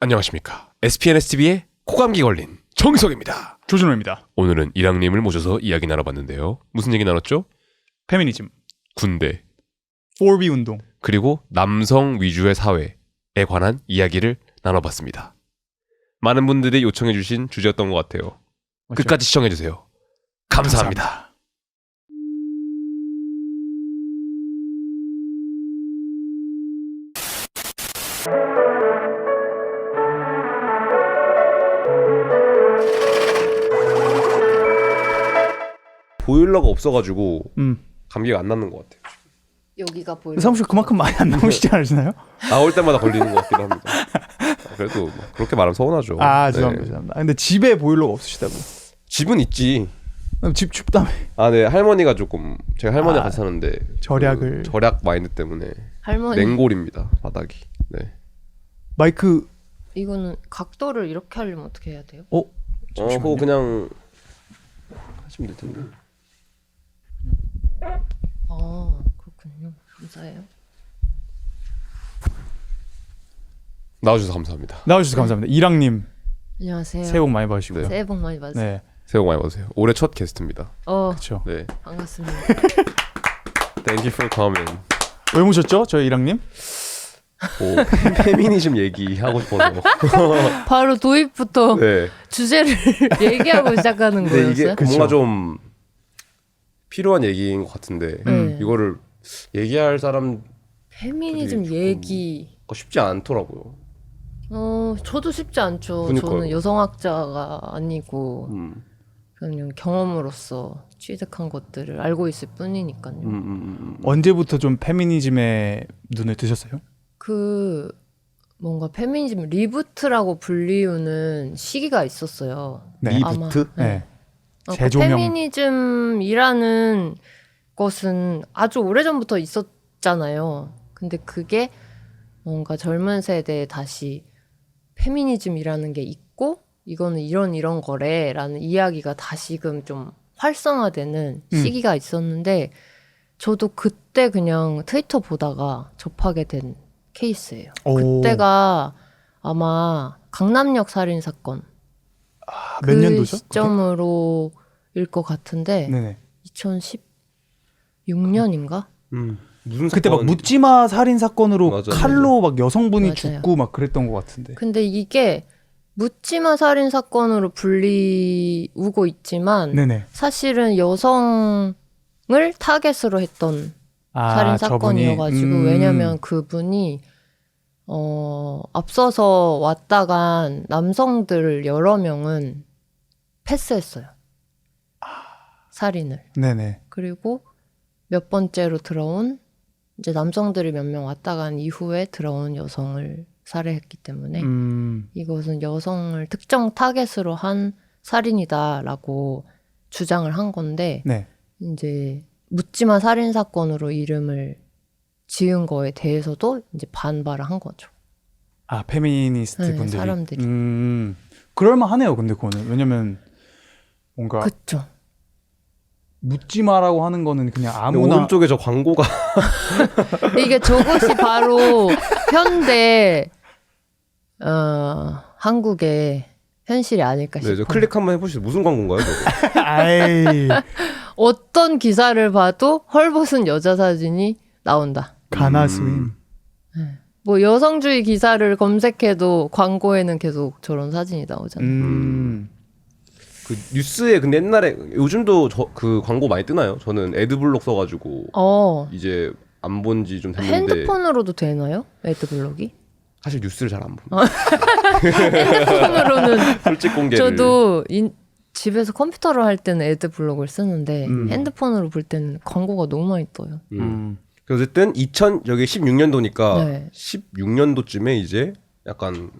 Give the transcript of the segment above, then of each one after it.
안녕하십니까. SPNSTV의 코감기 걸린 정석입니다. 조준호입니다. 오늘은 이랑님을 모셔서 이야기 나눠봤는데요. 무슨 얘기 나눴죠? 페미니즘, 군대, 4B 운동. 그리고 남성 위주의 사회에 관한 이야기를 나눠봤습니다. 많은 분들이 요청해주신 주제였던 것 같아요. 맞죠? 끝까지 시청해주세요. 감사합니다. 보일러가 없어가지고 감기가 안 낫는 것 같아요. 여기가 보이는 사무실 그만큼 많이 안 나오시지 않으시나요? 나올 때마다 걸리는 것 같기도 합니다. 그래도 뭐 그렇게 말하면 서운하죠. 죄송합니다. 죄송합니다. 근데 집에 보일러가 없으시다고. 집은 있지. 집 춥다며. 네. 할머니가 조금, 제가 할머니가 같이 사는데 절약을. 그 절약 마인드 때문에 할머니. 냉골입니다, 바닥이. 네. 마이크. 이거는 각도를 이렇게 하려면 어떻게 해야 돼요? 그거 그냥 하시면 될 텐데. 그렇군요. 감사해요. 나와주셔서 감사합니다. 나와주셔서 감사합니다. 이랑님 안녕하세요. 새해 복 많이 받으시고요. 네. 새해 복 많이 받으세요. 네, 새해 복 많이 받으세요. 올해 첫 게스트입니다. 그렇죠. 네. 반갑습니다. Thank you for coming. 왜 모셨죠, 저희 이랑님? 페미니즘 얘기하고 싶어서. 바로 도입부터 네. 주제를 얘기하고 시작하는 근데 거였어요? 이게 뭔가 좀 필요한 얘기인 것 같은데 이거를 얘기할 사람 페미니즘 조금- 얘기. 쉽지 않더라고요. 저도 쉽지 않죠. 그러니까요. 저는 여성학자가 아니고 음. 그냥 경험으로서 취득한 것들을 알고 있을 뿐이니까요. 언제부터 좀 페미니즘에 눈을 뜨셨어요? 뭔가 페미니즘 리부트라고 불리우는 시기가 있었어요. 네. 리부트? 네. 그 재조명. 페미니즘이라는 것은 아주 오래전부터 있었잖아요. 근데 그게 뭔가 젊은 세대에 다시 페미니즘이라는 게 있고 이거는 이런 거래라는 이야기가 다시금 좀 활성화되는 시기가 있었는데 저도 그때 그냥 트위터 보다가 접하게 된 케이스예요. 그때가 아마 강남역 살인 사건 몇 년도죠? 시점으로일 것 같은데 네네. 2016년인가? 무슨 그때 막 사건? 묻지마 살인 사건으로 맞아, 칼로 막 여성분이 맞아요. 죽고 막 그랬던 것 같은데. 근데 이게 묻지마 살인 사건으로 불리우고 있지만 네네. 사실은 여성을 타겟으로 했던 살인 사건이어가지고 저분이? 왜냐면 그분이 앞서서 왔다 간 남성들 여러 명은 패스했어요. 살인을. 네네. 그리고 몇 번째로 들어온 이제 남성들이 몇 명 왔다 간 이후에 들어온 여성을 살해했기 때문에 이것은 여성을 특정 타겟으로 한 살인이다라고 주장을 한 건데 네. 이제 묻지마 살인 사건으로 이름을 지은 거에 대해서도 이제 반발을 한 거죠. 페미니스트 네, 분들이. 사람들이. 그럴만하네요. 근데 그거는 왜냐면 뭔가 그쵸. 묻지 마라고 하는 거는 그냥 근데 아무나. 오른쪽에 저 광고가 이게 저것이 바로 현대 한국의 현실이 아닐까 싶어요. 네, 저 클릭 한번 해보시죠. 무슨 광고인가요, 저거? 아이, 어떤 기사를 봐도 헐벗은 여자 사진이 나온다. 가나스윈. 뭐 여성주의 기사를 검색해도 광고에는 계속 저런 사진이 나오잖아요. 그 뉴스에 근데 옛날에 요즘도 그 광고 많이 뜨나요? 저는 애드블록 써가지고 이제 안 본 지 좀 됐는데 핸드폰으로도 되나요? 애드블록이? 사실 뉴스를 잘 안 봅니다. 핸드폰으로는 솔직 공개를. 저도 집에서 컴퓨터로 할 때는 애드블록을 쓰는데 핸드폰으로 볼 때는 광고가 너무 많이 떠요. 그래서 어쨌든 여기 16년도니까 네. 16년도쯤에 이제 약간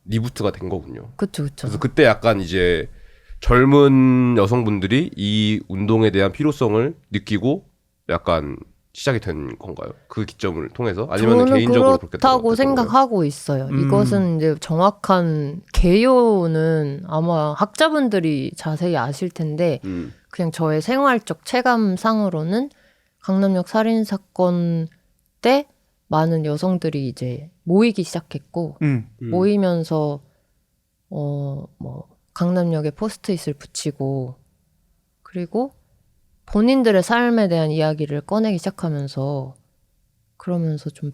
리부트가 된 거군요. 그쵸. 그래서 그때 약간 이제 젊은 여성분들이 이 운동에 대한 필요성을 느끼고 약간 시작이 된 건가요? 그 기점을 통해서? 아니면 저는 개인적으로 그렇다고 생각하고 있어요. 이것은 이제 정확한 개요는 아마 학자분들이 자세히 아실 텐데 그냥 저의 생활적 체감상으로는 강남역 살인 사건 때 많은 여성들이 이제 모이기 시작했고 모이면서 뭐 강남역에 포스트잇을 붙이고 그리고 본인들의 삶에 대한 이야기를 꺼내기 시작하면서 그러면서 좀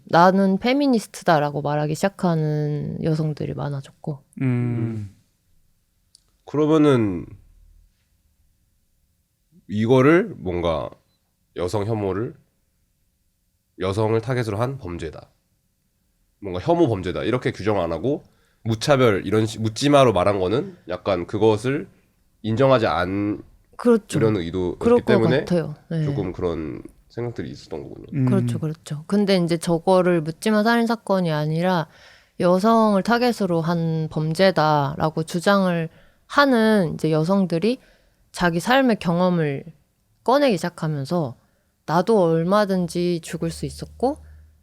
나는 페미니스트다라고 말하기 시작하는 여성들이 많아졌고. 그러면은 이거를 뭔가 여성 혐오를 여성을 타겟으로 한 범죄다. 뭔가 혐오 범죄다. 이렇게 규정 안 하고 무차별 묻지마로 말한 거는 약간 그것을 인정하지 않으려는 그렇죠. 의도였기 그럴 것 때문에 같아요. 네. 조금 그런 생각들이 있었던 거군요. 그렇죠. 근데 이제 저거를 묻지마 살인 사건이 아니라 여성을 타겟으로 한 범죄다라고 주장을 하는 이제 여성들이 자기 삶의 경험을 꺼내기 시작하면서 나도 얼마든지 죽을 수 있었고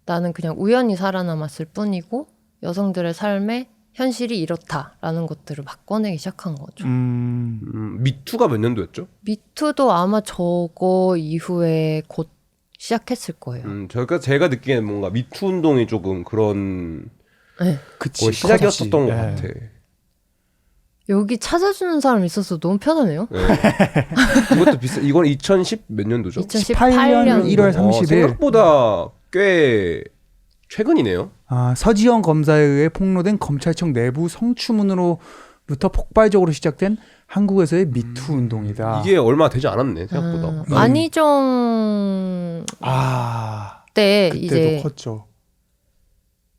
나는 그냥 우연히 살아남았을 뿐이고 여성들의 삶의 현실이 이렇다라는 것들을 막 꺼내기 시작한 거죠. 미투가 몇 년도였죠? 미투도 아마 저거 이후에 곧 시작했을 거예요. 제가 느끼기에는 뭔가 미투 운동이 조금 그런 네. 그치, 거의 시작이었었던 것 네. 같아. 여기 찾아주는 사람 있어서 너무 편하네요. 네. 이것도 비싸. 이건 2010 몇 년도죠? 18년 1월 30일. 생각보다 꽤 최근이네요. 서지영 검사에 의해 폭로된 검찰청 내부 성추문으로부터 폭발적으로 시작된 한국에서의 미투 운동이다. 이게 얼마 되지 않았네 생각보다. 안희정 때 그때도 이제 컸죠.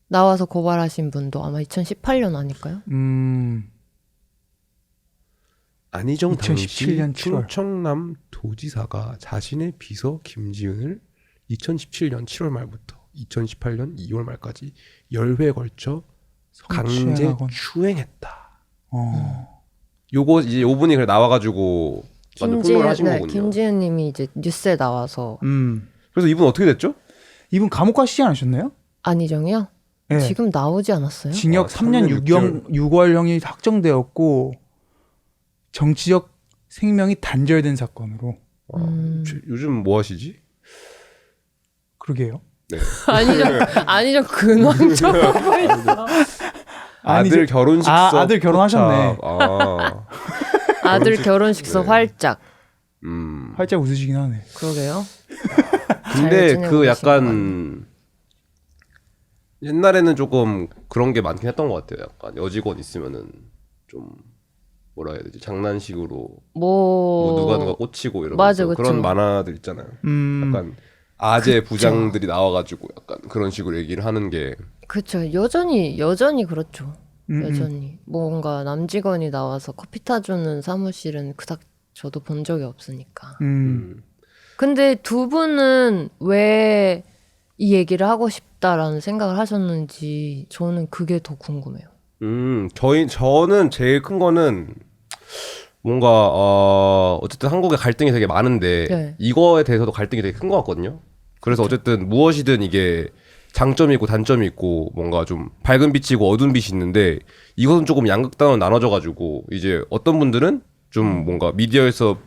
나와서 고발하신 분도 아마 2018년 아닐까요? 안희정 당시 2017년 7월. 충청남 도지사가 자신의 비서 김지은을 2017년 7월 말부터 2018년 2월 말까지 10회에 걸쳐 강제 성추행하곤. 추행했다. 요거 이제 요분이 그래 나와가지고 완전 폭로를 하신 거군요. 김지은 님이 이제 뉴스에 나와서 그래서 이분 어떻게 됐죠? 이분 감옥 가시지 않으셨나요? 안희정이요? 네. 지금 나오지 않았어요? 징역 3년 3년 6월형이 확정되었고 정치적 생명이 단절된 사건으로. 요즘 뭐 하시지? 그러게요. 네. 안희정 근황적 하고 있어. 아들 결혼식서 아들 결혼하셨네. 아들 결혼식서 네. 활짝. 활짝 웃으시긴 하네. 그러게요. 근데 잘 지내고 그 계신 약간 옛날에는 조금 그런 게 많긴 했던 것 같아요. 약간 여직원 있으면은 좀 뭐라 해야 되지? 장난식으로 뭐 누가 꽂히고 이러면서 맞아, 그쵸. 그런 만화들 있잖아요. 약간 아재 부장들이 나와가지고 약간 그런 식으로 얘기를 하는 게 그렇죠. 여전히 그렇죠. 여전히 뭔가 남직원이 나와서 커피 타주는 사무실은 그닥 저도 본 적이 없으니까. 근데 두 분은 왜 이 얘기를 하고 싶다라는 생각을 하셨는지 저는 그게 더 궁금해요. 저는 제일 큰 거는 뭔가 어쨌든 한국에 갈등이 되게 많은데 네. 이거에 대해서도 갈등이 되게 큰 것 같거든요. 그래서 어쨌든 무엇이든 이게 장점이 있고 단점이 있고 뭔가 좀 밝은 빛이고 어두운 빛이 있는데 이것은 조금 양극단으로 나눠져가지고 이제 어떤 분들은 좀 뭔가 미디어에서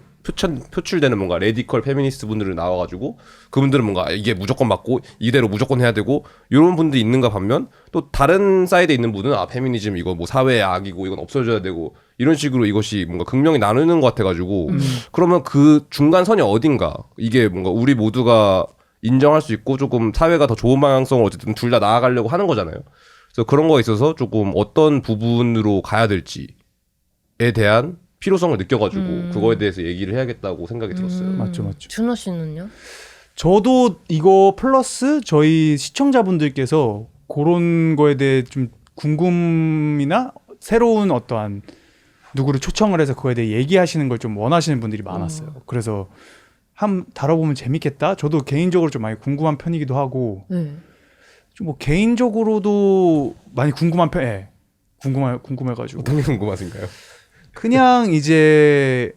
표출되는 뭔가 레디컬 페미니스트 분들이 나와가지고 그분들은 뭔가 이게 무조건 맞고 이대로 무조건 해야 되고 이런 분들이 있는가 반면 또 다른 사이드에 있는 분은 페미니즘 이거 뭐 사회의 악이고 이건 없어져야 되고 이런 식으로 이것이 뭔가 극명히 나누는 것 같아가지고 그러면 그 중간선이 어딘가 이게 뭔가 우리 모두가 인정할 수 있고 조금 사회가 더 좋은 방향성을 어쨌든 둘 다 나아가려고 하는 거잖아요. 그래서 그런 거에 있어서 조금 어떤 부분으로 가야 될지에 대한 필요성을 느껴가지고 그거에 대해서 얘기를 해야겠다고 생각이 들었어요. 맞죠. 준호 씨는요? 저도 이거 플러스 저희 시청자분들께서 그런 거에 대해 좀 궁금이나 새로운 어떠한 누구를 초청을 해서 그거에 대해 얘기하시는 걸 좀 원하시는 분들이 많았어요. 그래서 다뤄보면 재밌겠다. 저도 개인적으로 좀 많이 궁금한 편이기도 하고 네. 좀 뭐 개인적으로도 많이 궁금한 편, 궁금해가지고 어떤 게 궁금하신가요? 그냥 이제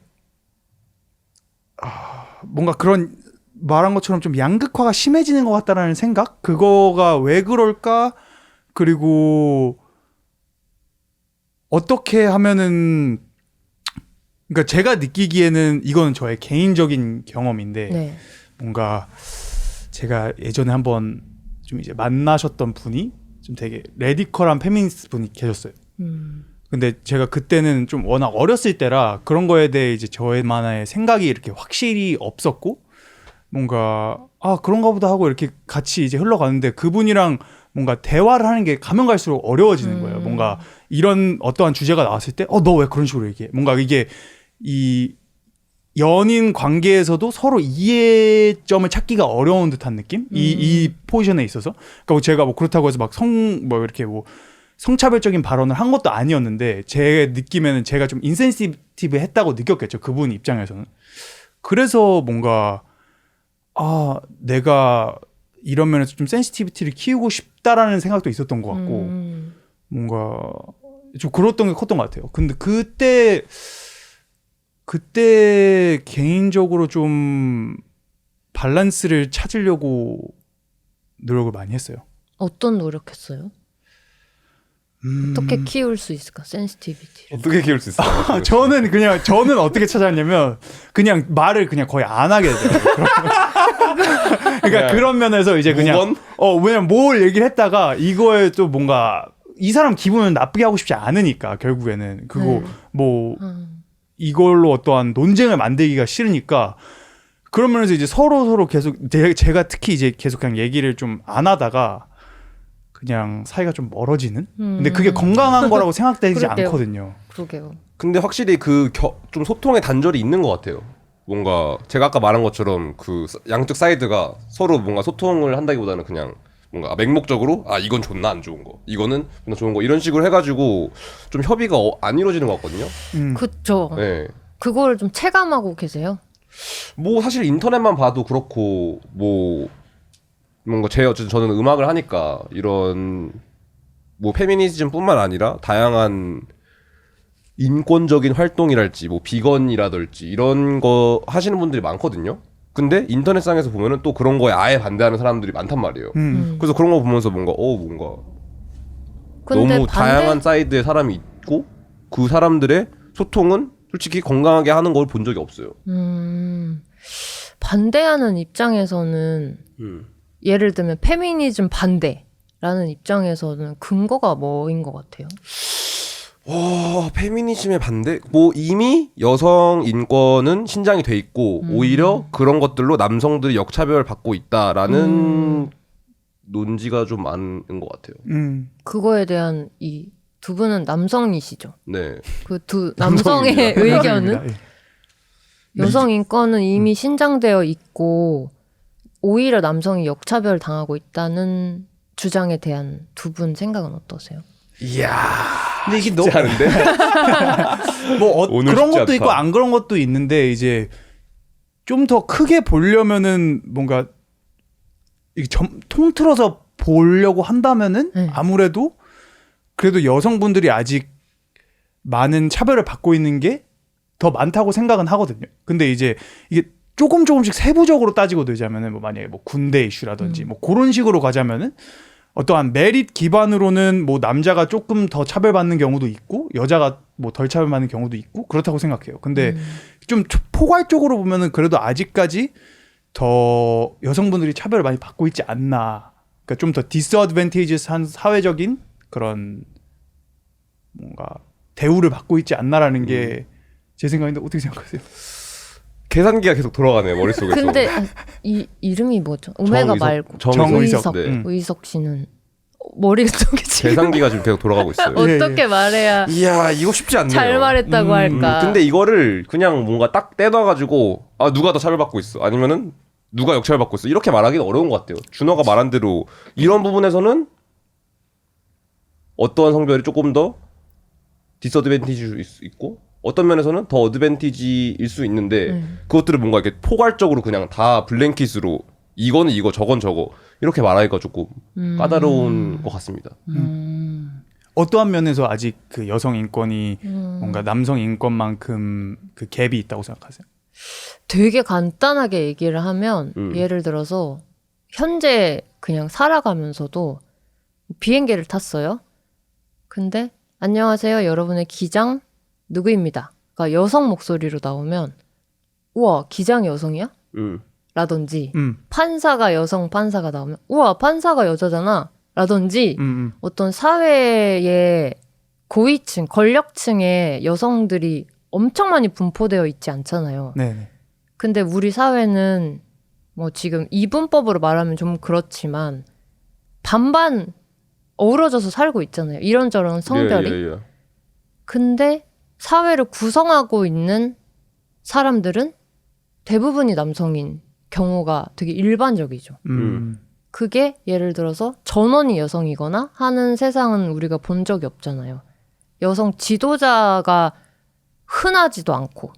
뭔가 그런 말한 것처럼 좀 양극화가 심해지는 것 같다라는 생각? 그거가 왜 그럴까? 그리고 어떻게 하면은 그러니까 제가 느끼기에는 이거는 저의 개인적인 경험인데 네. 뭔가 제가 예전에 한번 좀 이제 만나셨던 분이 좀 되게 레디컬한 페미니스트 분이 계셨어요. 근데 제가 그때는 좀 워낙 어렸을 때라 그런 거에 대해 이제 저만의 생각이 이렇게 확실히 없었고 뭔가 그런가 보다 하고 이렇게 같이 이제 흘러가는데 그분이랑 뭔가 대화를 하는 게 가면 갈수록 어려워지는 거예요. 뭔가 이런 어떠한 주제가 나왔을 때 너 왜 그런 식으로 얘기해? 뭔가 이게 이 연인 관계에서도 서로 이해점을 찾기가 어려운 듯한 느낌? 이 포지션에 있어서. 그러니까 제가 뭐 그렇다고 해서 막 이렇게 뭐 성차별적인 발언을 한 것도 아니었는데 제 느낌에는 제가 좀 인센시티브 했다고 느꼈겠죠. 그분 입장에서는. 그래서 뭔가 내가 이런 면에서 좀 센시티비티를 키우고 싶다라는 생각도 있었던 것 같고 뭔가 좀 그랬던 게 컸던 것 같아요. 근데 그때 개인적으로 좀 밸런스를 찾으려고 노력을 많이 했어요. 어떤 노력했어요? 어떻게 키울 수 있을까? 센시티비티를. 어떻게 키울 수 있어요? 저는 어떻게 찾아왔냐면 그냥 말을 그냥 거의 안 하게 되더라고요. 그러니까 그런 면에서 이제 그냥 왜냐면 뭘 얘기를 했다가 이거에 또 뭔가 이 사람 기분을 나쁘게 하고 싶지 않으니까 결국에는 그거 뭐 이걸로 어떠한 논쟁을 만들기가 싫으니까 그런 면에서 이제 서로 계속 제가 특히 이제 계속 그냥 얘기를 좀 안 하다가 그냥 사이가 좀 멀어지는? 근데 그게 건강한 거라고 생각되지 않거든요. 그러게요. 근데 확실히 좀 소통의 단절이 있는 것 같아요. 뭔가 제가 아까 말한 것처럼 그 양쪽 사이드가 서로 뭔가 소통을 한다기보다는 그냥 뭔가 맹목적으로 이건 존나 안 좋은 거, 이거는 존나 좋은 거 이런 식으로 해가지고 좀 협의가 안 이루어지는 것 같거든요. 그쵸. 네. 그걸 좀 체감하고 계세요? 뭐 사실 인터넷만 봐도 그렇고 뭐 뭔가 어쨌든 저는 음악을 하니까 이런 뭐 페미니즘뿐만 아니라 다양한 인권적인 활동이랄지 뭐 비건이라든지 이런 거 하시는 분들이 많거든요. 근데 인터넷상에서 보면은 또 그런 거에 아예 반대하는 사람들이 많단 말이에요. 그래서 그런 거 보면서 뭔가 너무 다양한 사이드의 사람이 있고 그 사람들의 소통은 솔직히 건강하게 하는 걸 본 적이 없어요. 반대하는 입장에서는 예를 들면 페미니즘 반대라는 입장에서는 근거가 뭐인 것 같아요? 페미니즘의 반대? 뭐 이미 여성 인권은 신장이 돼 있고 오히려 그런 것들로 남성들이 역차별 받고 있다라는 논지가 좀 많은 것 같아요. 그거에 대한 이 두 분은 남성이시죠? 네. 그 두 남성의 의견은 여성 인권은 이미 신장되어 있고 오히려 남성이 역차별 당하고 있다는 주장에 대한 두 분 생각은 어떠세요? 이야. 근데 이게 쉽지 않은데? 뭐 오늘 그런 쉽지 것도 않다. 있고 안 그런 것도 있는데 이제 좀 더 크게 보려면은 뭔가 이게 통틀어서 보려고 한다면은 아무래도 그래도 여성분들이 아직 많은 차별을 받고 있는 게 더 많다고 생각은 하거든요. 근데 이제 이게 조금씩 세부적으로 따지고 되자면은 뭐 만약에 뭐 군대 이슈라든지 뭐 그런 식으로 가자면은 어떠한 메릿 기반으로는 뭐 남자가 조금 더 차별받는 경우도 있고 여자가 뭐 덜 차별받는 경우도 있고 그렇다고 생각해요. 근데 좀 포괄적으로 보면은 그래도 아직까지 더 여성분들이 차별을 많이 받고 있지 않나. 그러니까 좀 더 디스어드밴티지한 사회적인 그런 뭔가 대우를 받고 있지 않나라는 게 제 생각인데 어떻게 생각하세요? 계산기가 계속 돌아가네요 머릿속에서. 근데 이 이름이 뭐죠? 오메가 말고 정의석. 네. 의석 씨는 머리가 저게 지금 계산기가 지금 계속 돌아가고 있어요. 어떻게 말해야 이야 이거 쉽지 않네요. 잘 말했다고 할까? 근데 이거를 그냥 뭔가 딱 떼놔가지고 누가 더 차별받고 있어 아니면은 누가 역차별받고 있어 이렇게 말하기는 어려운 것 같아요. 준호가 말한 대로 이런 부분에서는 어떠한 성별이 조금 더 디스어드밴티지일 수 있고 어떤 면에서는 더 어드밴티지일 수 있는데 그것들을 뭔가 이렇게 포괄적으로 그냥 다 블랭킷으로 이거는 이거 저건 저거 이렇게 말하기가 조금 까다로운 것 같습니다. 어떠한 면에서 아직 그 여성 인권이 뭔가 남성 인권만큼 그 갭이 있다고 생각하세요? 되게 간단하게 얘기를 하면 예를 들어서 현재 그냥 살아가면서도 비행기를 tas어요. 근데 안녕하세요 여러분의 기장 누구입니다. 그러니까 여성 목소리로 나오면 우와 기장이 여성이야? 라든지 판사가 여성 판사가 나오면 우와 판사가 여자잖아 라든지 어떤 사회의 고위층 권력층의 여성들이 엄청 많이 분포되어 있지 않잖아요. 네네. 근데 우리 사회는 뭐 지금 이분법으로 말하면 좀 그렇지만 반반 어우러져서 살고 있잖아요. 이런저런 성별이. 예. 근데 사회를 구성하고 있는 사람들은 대부분이 남성인 경우가 되게 일반적이죠. 그게 예를 들어서 전원이 여성이거나 하는 세상은 우리가 본 적이 없잖아요. 여성 지도자가 흔하지도 않고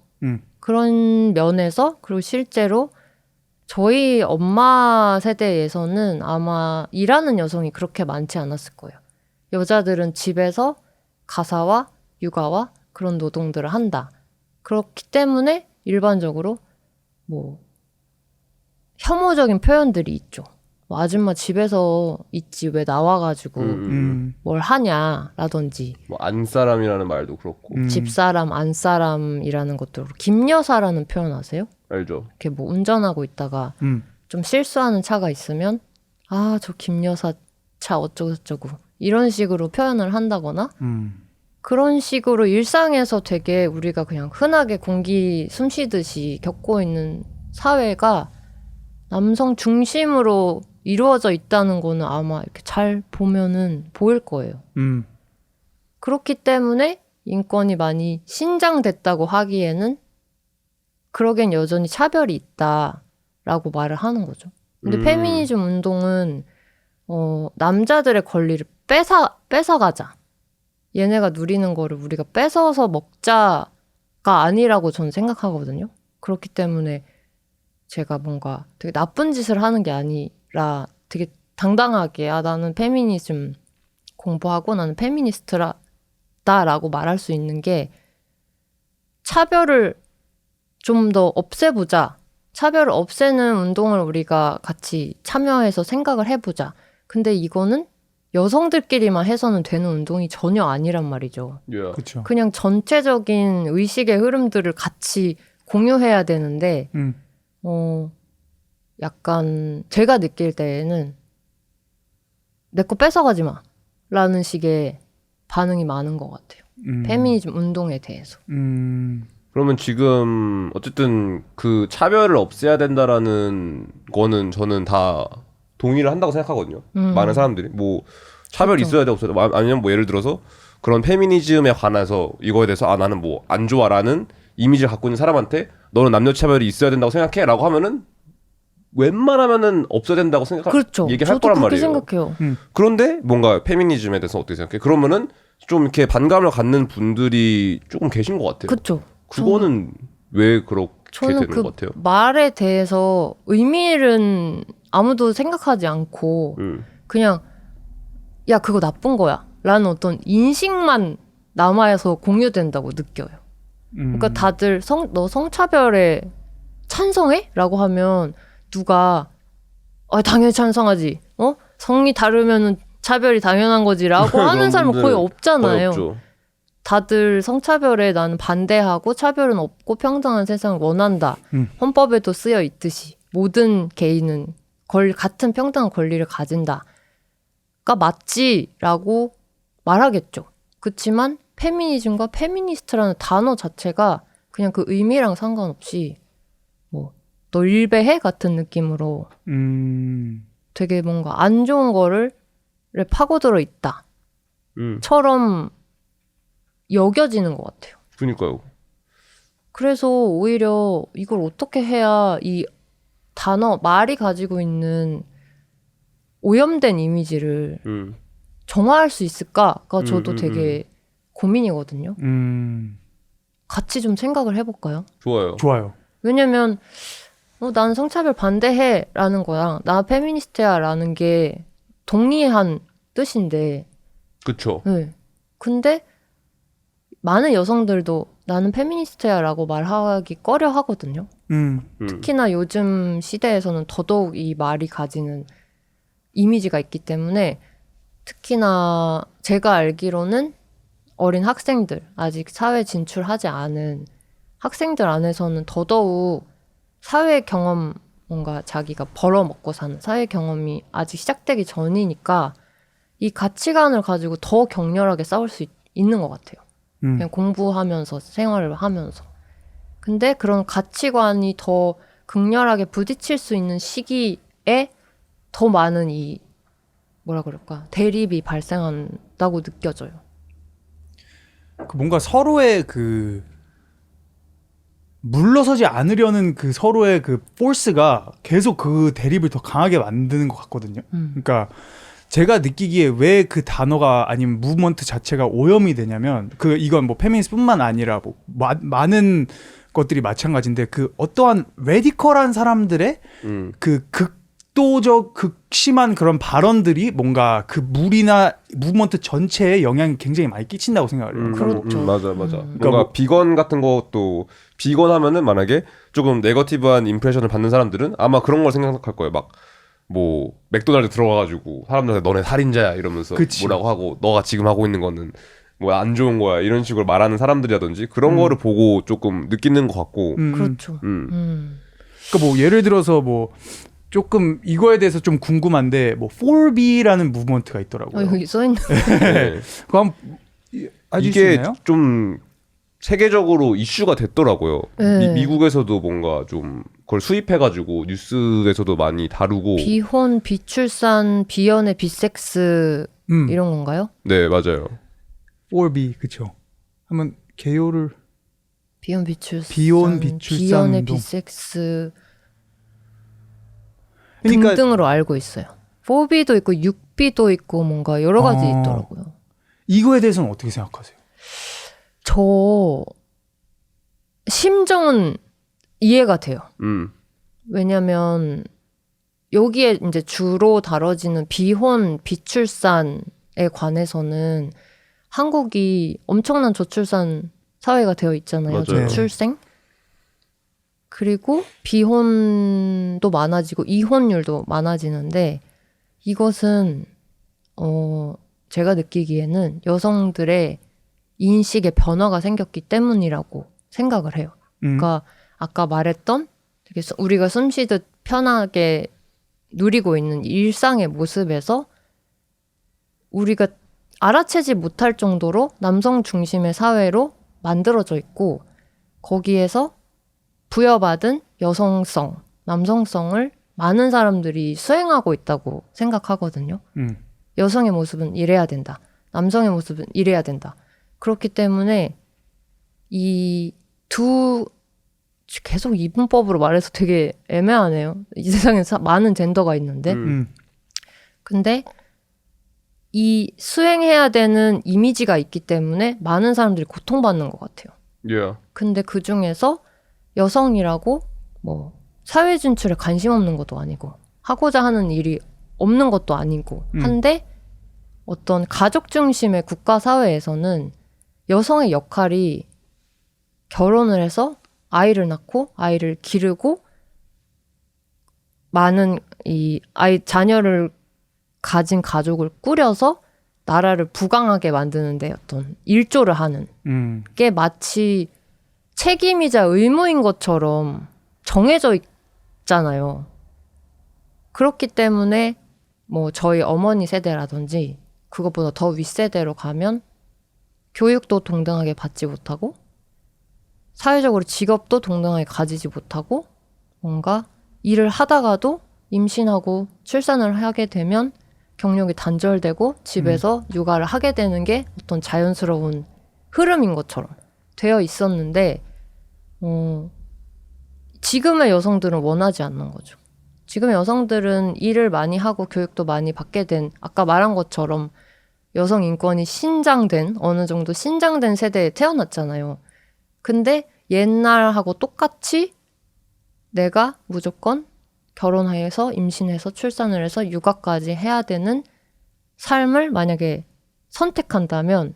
그런 면에서 그리고 실제로 저희 엄마 세대에서는 아마 일하는 여성이 그렇게 많지 않았을 거예요. 여자들은 집에서 가사와 육아와 그런 노동들을 한다. 그렇기 때문에 일반적으로 뭐 혐오적인 표현들이 있죠. 뭐 아줌마 집에서 있지 왜 나와가지고 뭘 하냐라든지 뭐 안사람이라는 말도 그렇고 집사람 안사람이라는 것도 그렇고 김여사라는 표현 아세요? 알죠. 이렇게 뭐 운전하고 있다가 좀 실수하는 차가 있으면 아 저 김여사 차 어쩌고저쩌고 이런 식으로 표현을 한다거나 그런 식으로 일상에서 되게 우리가 그냥 흔하게 공기 숨쉬듯이 겪고 있는 사회가 남성 중심으로 이루어져 있다는 거는 아마 이렇게 잘 보면은 보일 거예요. 그렇기 때문에 인권이 많이 신장됐다고 하기에는 그러기엔 여전히 차별이 있다라고 말을 하는 거죠. 근데 페미니즘 운동은 남자들의 권리를 뺏어가자. 얘네가 누리는 거를 우리가 뺏어서 먹자가 아니라고 저는 생각하거든요. 그렇기 때문에 제가 뭔가 되게 나쁜 짓을 하는 게 아니라 되게 당당하게 나는 페미니즘 공부하고 나는 페미니스트다라고 말할 수 있는 게 차별을 좀 더 없애보자. 차별을 없애는 운동을 우리가 같이 참여해서 생각을 해보자. 근데 이거는 여성들끼리만 해서는 되는 운동이 전혀 아니란 말이죠. 그렇죠. 그냥 전체적인 의식의 흐름들을 같이 공유해야 되는데 약간 제가 느낄 때에는 내 거 뺏어가지 마 라는 식의 반응이 많은 것 같아요. 페미니즘 운동에 대해서. 그러면 지금 어쨌든 그 차별을 없애야 된다라는 거는 저는 다 동의를 한다고 생각하거든요. 많은 사람들이 뭐 차별이 그렇죠. 있어야 돼 없어야 돼 아니면 뭐 예를 들어서 그런 페미니즘에 관해서 이거에 대해서 나는 뭐 안 좋아라는 이미지를 갖고 있는 사람한테 너는 남녀 차별이 있어야 된다고 생각해라고 하면은 웬만하면은 없어야 된다고 그렇죠. 얘기할 저도 거란 그렇게 말이에요. 생각해요. 그런데 뭔가 페미니즘에 대해서 어떻게 생각해? 그러면은 좀 이렇게 반감을 갖는 분들이 조금 계신 것 같아요. 그렇죠. 그거는 왜 그렇게 저는 되는 그 것 같아요? 말에 대해서 의미를 아무도 생각하지 않고 그냥 야 그거 나쁜 거야 라는 어떤 인식만 남아서 공유된다고 느껴요. 그러니까 다들 너 성차별에 찬성해? 라고 하면 누가 당연히 찬성하지. 성이 다르면은 차별이 당연한 거지라고 하는 사람은 거의 없잖아요. 거의 없죠. 다들 성차별에 나는 반대하고 차별은 없고 평등한 세상을 원한다. 헌법에도 쓰여 있듯이 모든 개인은 같은 평등한 권리를 가진다가 맞지라고 말하겠죠. 그렇지만 페미니즘과 페미니스트라는 단어 자체가 그냥 그 의미랑 상관없이 뭐 너 일배해 같은 느낌으로 되게 뭔가 안 좋은 거를 파고들어 있다처럼 여겨지는 것 같아요. 그러니까요. 그래서 오히려 이걸 어떻게 해야 이 단어, 말이 가지고 있는 오염된 이미지를 정화할 수 있을까가 저도 되게 고민이거든요. 같이 좀 생각을 해볼까요? 좋아요. 왜냐면 난 성차별 반대해라는 거랑 나 페미니스트야라는 게 동의한 뜻인데 그쵸. 네. 근데 많은 여성들도 나는 페미니스트야라고 말하기 꺼려 하거든요. 특히나 요즘 시대에서는 더더욱 이 말이 가지는 이미지가 있기 때문에 특히나 제가 알기로는 어린 학생들, 아직 사회 진출하지 않은 학생들 안에서는 더더욱 사회 경험 뭔가 자기가 벌어먹고 사는 사회 경험이 아직 시작되기 전이니까 이 가치관을 가지고 더 격렬하게 싸울 수 있는 것 같아요. 그냥 공부하면서 생활을 하면서. 근데 그런 가치관이 더 극렬하게 부딪힐 수 있는 시기에 더 많은 이 뭐라 그럴까 대립이 발생한다고 느껴져요. 그 뭔가 서로의 그 물러서지 않으려는 그 서로의 그 포스가 계속 그 대립을 더 강하게 만드는 것 같거든요. 그러니까 제가 느끼기에 왜 그 단어가 아니면 무브먼트 자체가 오염이 되냐면 그 이건 뭐 페미니스트뿐만 아니라 뭐 많은 것들이 마찬가지인데 그 어떠한 레디컬한 사람들의 그 극도적 극심한 그런 발언들이 뭔가 그 물이나 무브먼트 전체에 영향이 굉장히 많이 끼친다고 생각을 해요. 그렇죠. 맞아. 그러니까 뭔가 뭐- 비건 같은 것도 비건 하면은 만약에 조금 네거티브한 임프레션을 받는 사람들은 아마 그런 걸 생각할 거예요. 막 뭐 맥도날드 들어가가지고 사람들한테 너네 살인자야 이러면서 그치. 뭐라고 하고 너가 지금 하고 있는 거는 뭐 안 좋은 거야 이런 식으로 말하는 사람들이라든지 그런 거를 보고 조금 느끼는 것 같고. 그렇죠. 그러니까 뭐 예를 들어서 뭐 조금 이거에 대해서 좀 궁금한데 뭐 4B라는 무브먼트가 있더라고요. 여기 써있는 네. 그거 한번 아주 이게 있나요? 좀 세계적으로 이슈가 됐더라고요. 네. 미국에서도 뭔가 좀 그걸 수입해가지고 뉴스에서도 많이 다루고. 비혼, 비출산, 비연애, 비섹스 이런 건가요? 네, 맞아요. 4B 그쵸. 한번 개요를 비혼, 비출산, 비혼, 비출산 비연애, 운동. 비섹스 그러니까 등등으로 알고 있어요. 4B도 있고 6B도 있고 뭔가 여러 가지 있더라고요. 이거에 대해서는 어떻게 생각하세요? 저 심정은 이해가 돼요. 왜냐면 여기에 이제 주로 다뤄지는 비혼, 비출산에 관해서는 한국이 엄청난 저출산 사회가 되어 있잖아요. 맞아요. 저출생. 그리고 비혼도 많아지고 이혼율도 많아지는데 이것은 제가 느끼기에는 여성들의 인식의 변화가 생겼기 때문이라고 생각을 해요. 그러니까 아까 말했던 되게 우리가 숨쉬듯 편하게 누리고 있는 일상의 모습에서 우리가 알아채지 못할 정도로 남성 중심의 사회로 만들어져 있고 거기에서 부여받은 여성성, 남성성을 많은 사람들이 수행하고 있다고 생각하거든요. 여성의 모습은 이래야 된다. 남성의 모습은 이래야 된다. 그렇기 때문에 이 두 계속 이분법으로 말해서 되게 애매하네요. 이 세상에 많은 젠더가 있는데 근데 이 수행해야 되는 이미지가 있기 때문에 많은 사람들이 고통받는 것 같아요. Yeah. 근데 그 중에서 여성이라고 뭐 사회 진출에 관심 없는 것도 아니고 하고자 하는 일이 없는 것도 아니고 한데 어떤 가족 중심의 국가 사회에서는 여성의 역할이 결혼을 해서 아이를 낳고 아이를 기르고 많은 이 자녀를 가진 가족을 꾸려서 나라를 부강하게 만드는데 어떤 일조를 하는 게 마치 책임이자 의무인 것처럼 정해져 있잖아요. 그렇기 때문에 뭐 저희 어머니 세대라든지 그것보다 더 윗세대로 가면 교육도 동등하게 받지 못하고 사회적으로 직업도 동등하게 가지지 못하고 뭔가 일을 하다가도 임신하고 출산을 하게 되면 경력이 단절되고 집에서 육아를 하게 되는 게 어떤 자연스러운 흐름인 것처럼 되어 있었는데 지금의 여성들은 원하지 않는 거죠. 지금의 여성들은 일을 많이 하고 교육도 많이 받게 된 아까 말한 것처럼 여성 인권이 신장된 어느 정도 신장된 세대에 태어났잖아요. 근데 옛날하고 똑같이 내가 무조건 결혼해서 임신해서 출산을 해서 육아까지 해야 되는 삶을 만약에 선택한다면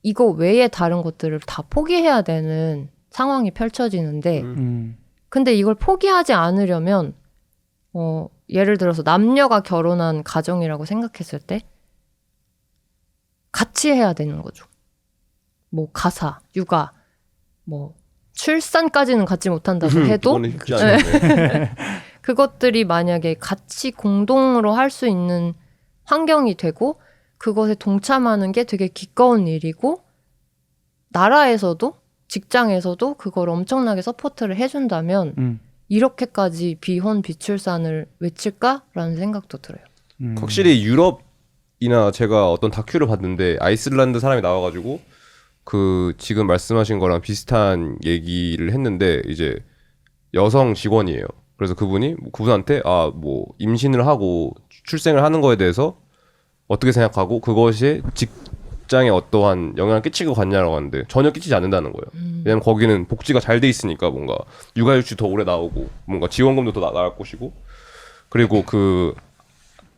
이거 외에 다른 것들을 다 포기해야 되는 상황이 펼쳐지는데 근데 이걸 포기하지 않으려면 예를 들어서 남녀가 결혼한 가정이라고 생각했을 때 같이 해야 되는 거죠. 뭐 가사, 육아, 뭐 출산까지는 갖지 못한다고 해도 그거는 쉽지 않은데. 그것들이 만약에 같이 공동으로 할 수 있는 환경이 되고 그것에 동참하는 게 되게 기꺼운 일이고 나라에서도 직장에서도 그걸 엄청나게 서포트를 해준다면 이렇게까지 비혼 비출산을 외칠까라는 생각도 들어요. 확실히 유럽이나 제가 어떤 다큐를 봤는데 아이슬란드 사람이 나와가지고 그 지금 말씀하신 거랑 비슷한 얘기를 했는데 이제 여성 직원이에요. 그래서 그분한테 뭐 임신을 하고 출생을 하는 거에 대해서 어떻게 생각하고 그것이 직장에 어떠한 영향을 끼치고 갔냐라고 하는데 전혀 끼치지 않는다는 거예요. 왜냐면 거기는 복지가 잘 돼 있으니까 뭔가 육아휴직 더 오래 나오고 뭔가 지원금도 더 나갈 것이고 그리고 그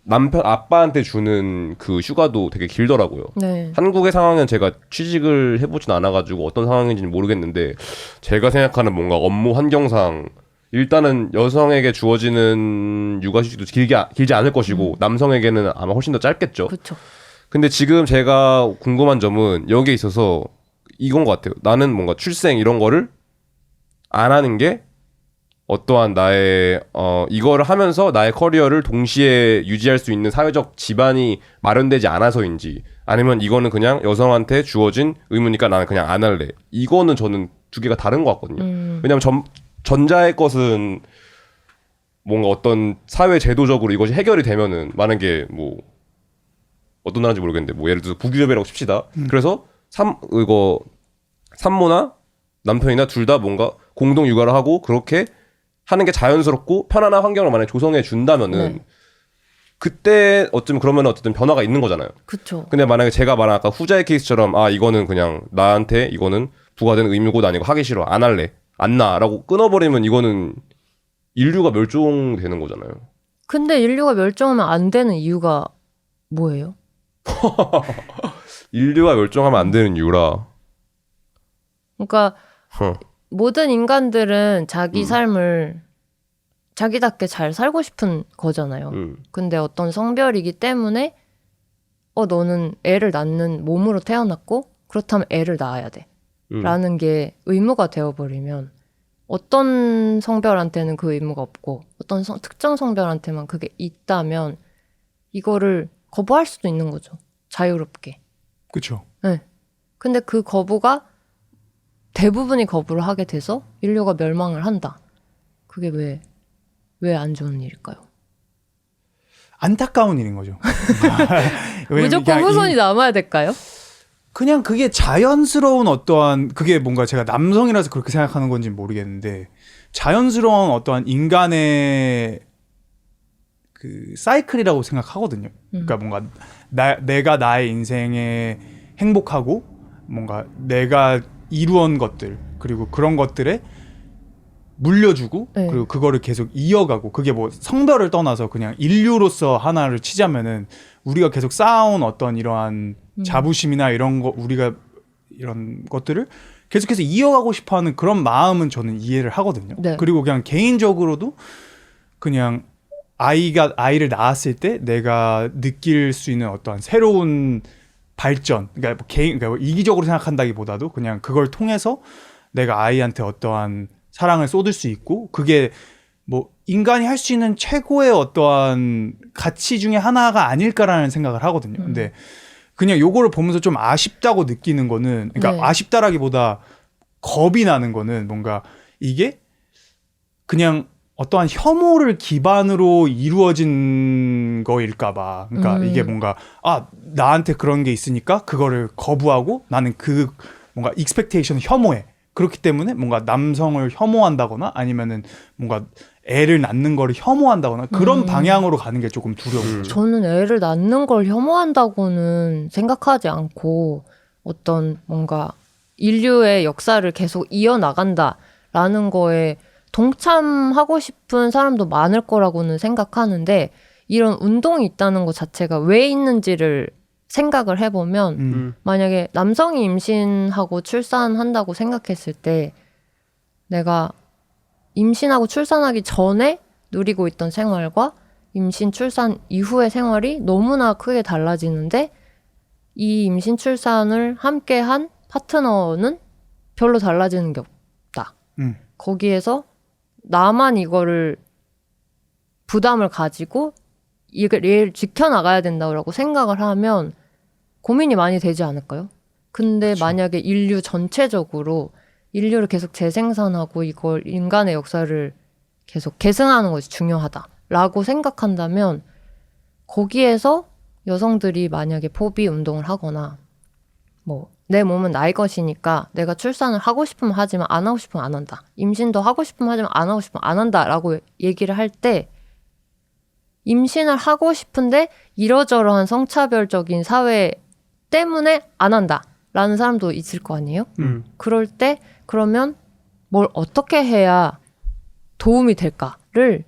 남편 아빠한테 주는 그 휴가도 되게 길더라고요. 네. 한국의 상황은 제가 취직을 해보진 않아가지고 어떤 상황인지는 모르겠는데 제가 생각하는 뭔가 업무 환경상 일단은 여성에게 주어지는 육아휴직도 길지 않을 것이고 남성에게는 아마 훨씬 더 짧겠죠. 그렇죠. 근데 지금 제가 궁금한 점은 여기에 있어서 이건 것 같아요. 나는 뭔가 출생 이런 거를 안 하는 게 어떠한 나의 이거를 하면서 나의 커리어를 동시에 유지할 수 있는 사회적 지반이 마련되지 않아서인지 아니면 이거는 그냥 여성한테 주어진 의무니까 나는 그냥 안 할래. 이거는 저는 두 개가 다른 것 같거든요. 왜냐하면 전자의 것은 뭔가 어떤 사회 제도적으로 이것이 해결이 되면은 만약에 뭐 어떤 나라인지 모르겠는데 뭐 예를 들어서 부기업이라고 칩시다. 그래서 산모나 남편이나 둘 다 뭔가 공동 육아를 하고 그렇게 하는 게 자연스럽고 편안한 환경을 만약에 조성해 준다면은 네. 그때 어쩌면 그러면 어쨌든 변화가 있는 거잖아요. 그렇죠. 근데 만약에 제가 말한 아까 후자의 케이스처럼 이거는 그냥 나한테 이거는 부과된 의무고 나 이거 하기 싫어 안 할래 안 나라고 끊어버리면 이거는 인류가 멸종되는 거잖아요. 근데 인류가 멸종하면 안 되는 이유가 뭐예요? 인류가 멸종하면 안 되는 이유라. 그러니까 모든 인간들은 자기 삶을 자기답게 잘 살고 싶은 거잖아요. 근데 어떤 성별이기 때문에 너는 애를 낳는 몸으로 태어났고 그렇다면 애를 낳아야 돼. 라는 게 의무가 되어버리면 어떤 성별한테는 그 의무가 없고 어떤 특정 성별한테만 그게 있다면 이거를 거부할 수도 있는 거죠. 자유롭게. 그렇죠. 네. 근데 그 거부가 대부분이 거부를 하게 돼서 인류가 멸망을 한다. 그게 왜 안 좋은 일일까요? 안타까운 일인 거죠. 무조건 후손이 남아야 될까요? 그냥 그게 자연스러운 어떠한 그게 뭔가 제가 남성이라서 그렇게 생각하는 건지 모르겠는데 자연스러운 어떠한 인간의 그 사이클이라고 생각하거든요. 그러니까 뭔가 내가 나의 인생에 행복하고 뭔가 내가 이루어온 것들 그리고 그런 것들에 물려주고 네. 그리고 그거를 계속 이어가고 그게 뭐 성별을 떠나서 그냥 인류로서 하나를 치자면은 우리가 계속 쌓아온 어떤 이러한 자부심이나 이런 거 우리가 이런 것들을 계속해서 이어가고 싶어하는 그런 마음은 저는 이해를 하거든요. 네. 그리고 그냥 개인적으로도 그냥 아이를 낳았을 때 내가 느낄 수 있는 어떠한 새로운 발전, 그러니까 그러니까 이기적으로 생각한다기보다도 그냥 그걸 통해서 내가 아이한테 어떠한 사랑을 쏟을 수 있고 그게 뭐 인간이 할 수 있는 최고의 어떠한 가치 중에 하나가 아닐까라는 생각을 하거든요. 근데 그냥 요거를 보면서 좀 아쉽다고 느끼는 거는 그러니까 네. 아쉽다라기보다 겁이 나는 거는 뭔가 이게 그냥 어떠한 혐오를 기반으로 이루어진 거일까봐. 그러니까 이게 뭔가 나한테 그런 게 있으니까 그거를 거부하고 나는 그 뭔가 익스펙테이션 혐오해. 그렇기 때문에 뭔가 남성을 혐오한다거나 아니면은 뭔가 애를 낳는 거를 혐오한다거나 그런 방향으로 가는 게 조금 두려워요. 저는 애를 낳는 걸 혐오한다고는 생각하지 않고 어떤 뭔가 인류의 역사를 계속 이어나간다라는 거에 동참하고 싶은 사람도 많을 거라고는 생각하는데 이런 운동이 있다는 것 자체가 왜 있는지를 생각을 해보면 만약에 남성이 임신하고 출산한다고 생각했을 때 내가 임신하고 출산하기 전에 누리고 있던 생활과 임신 출산 이후의 생활이 너무나 크게 달라지는데 이 임신 출산을 함께한 파트너는 별로 달라지는 게 없다. 거기에서 나만 이거를 부담을 가지고 이걸 지켜나가야 된다고 생각을 하면 고민이 많이 되지 않을까요? 근데 그쵸. 만약에 인류 전체적으로 인류를 계속 재생산하고 이걸 인간의 역사를 계속 계승하는 것이 중요하다라고 생각한다면 거기에서 여성들이 만약에 포비 운동을 하거나 뭐 내 몸은 나의 것이니까 내가 출산을 하고 싶으면 하지만 안 하고 싶으면 안 한다. 임신도 하고 싶으면 하지만 안 하고 싶으면 안 한다라고 얘기를 할 때 임신을 하고 싶은데 이러저러한 성차별적인 사회 때문에 안 한다라는 사람도 있을 거 아니에요? 그럴 때 그러면 뭘 어떻게 해야 도움이 될까를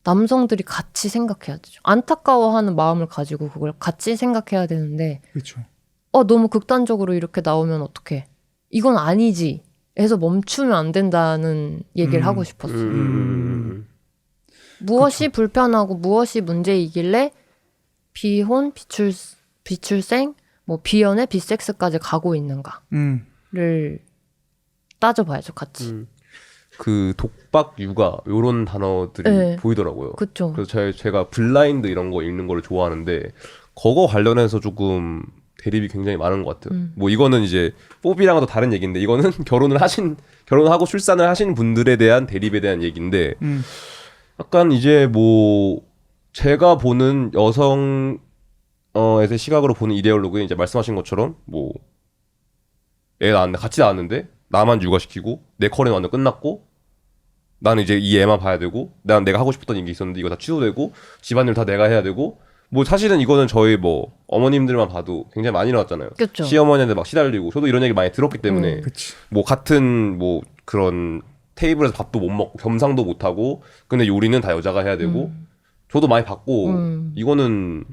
남성들이 같이 생각해야 되죠. 안타까워하는 마음을 가지고 그걸 같이 생각해야 되는데 그렇죠. 너무 극단적으로 이렇게 나오면 어떡해. 이건 아니지. 해서 멈추면 안 된다는 얘기를 하고 싶었어요. 무엇이 불편하고 무엇이 문제이길래 비혼, 비출생, 뭐 비연애, 비섹스까지 가고 있는가를 따져봐야죠, 같이. 그 독박 육아 요런 단어들이 네. 보이더라고요. 그쵸. 그래서 제가 블라인드 이런 거 읽는 거를 좋아하는데 그거 관련해서 조금 대립이 굉장히 많은 것 같아요. 뭐 이거는 이제 포비랑은 또 다른 얘기인데 이거는 결혼하고 출산을 하신 분들에 대한 대립에 대한 얘기인데 약간 이제 뭐 제가 보는 여성에서 시각으로 보는 이데올로그는 이제 말씀하신 것처럼 뭐 애 낳았는데 같이 낳았는데 나만 육아시키고 내 커리어 완전 끝났고 나는 이제 이 애만 봐야 되고 난 내가 하고 싶었던 일이 있었는데 이거 다 취소되고 집안일 다 내가 해야 되고 뭐 사실은 이거는 저희 뭐 어머님들만 봐도 굉장히 많이 일어났잖아요. 그쵸. 시어머니한테 막 시달리고 저도 이런 얘기 많이 들었기 때문에 그치. 뭐 같은 뭐 그런 테이블에서 밥도 못 먹고 겸상도 못 하고 근데 요리는 다 여자가 해야 되고 저도 많이 받고 이거는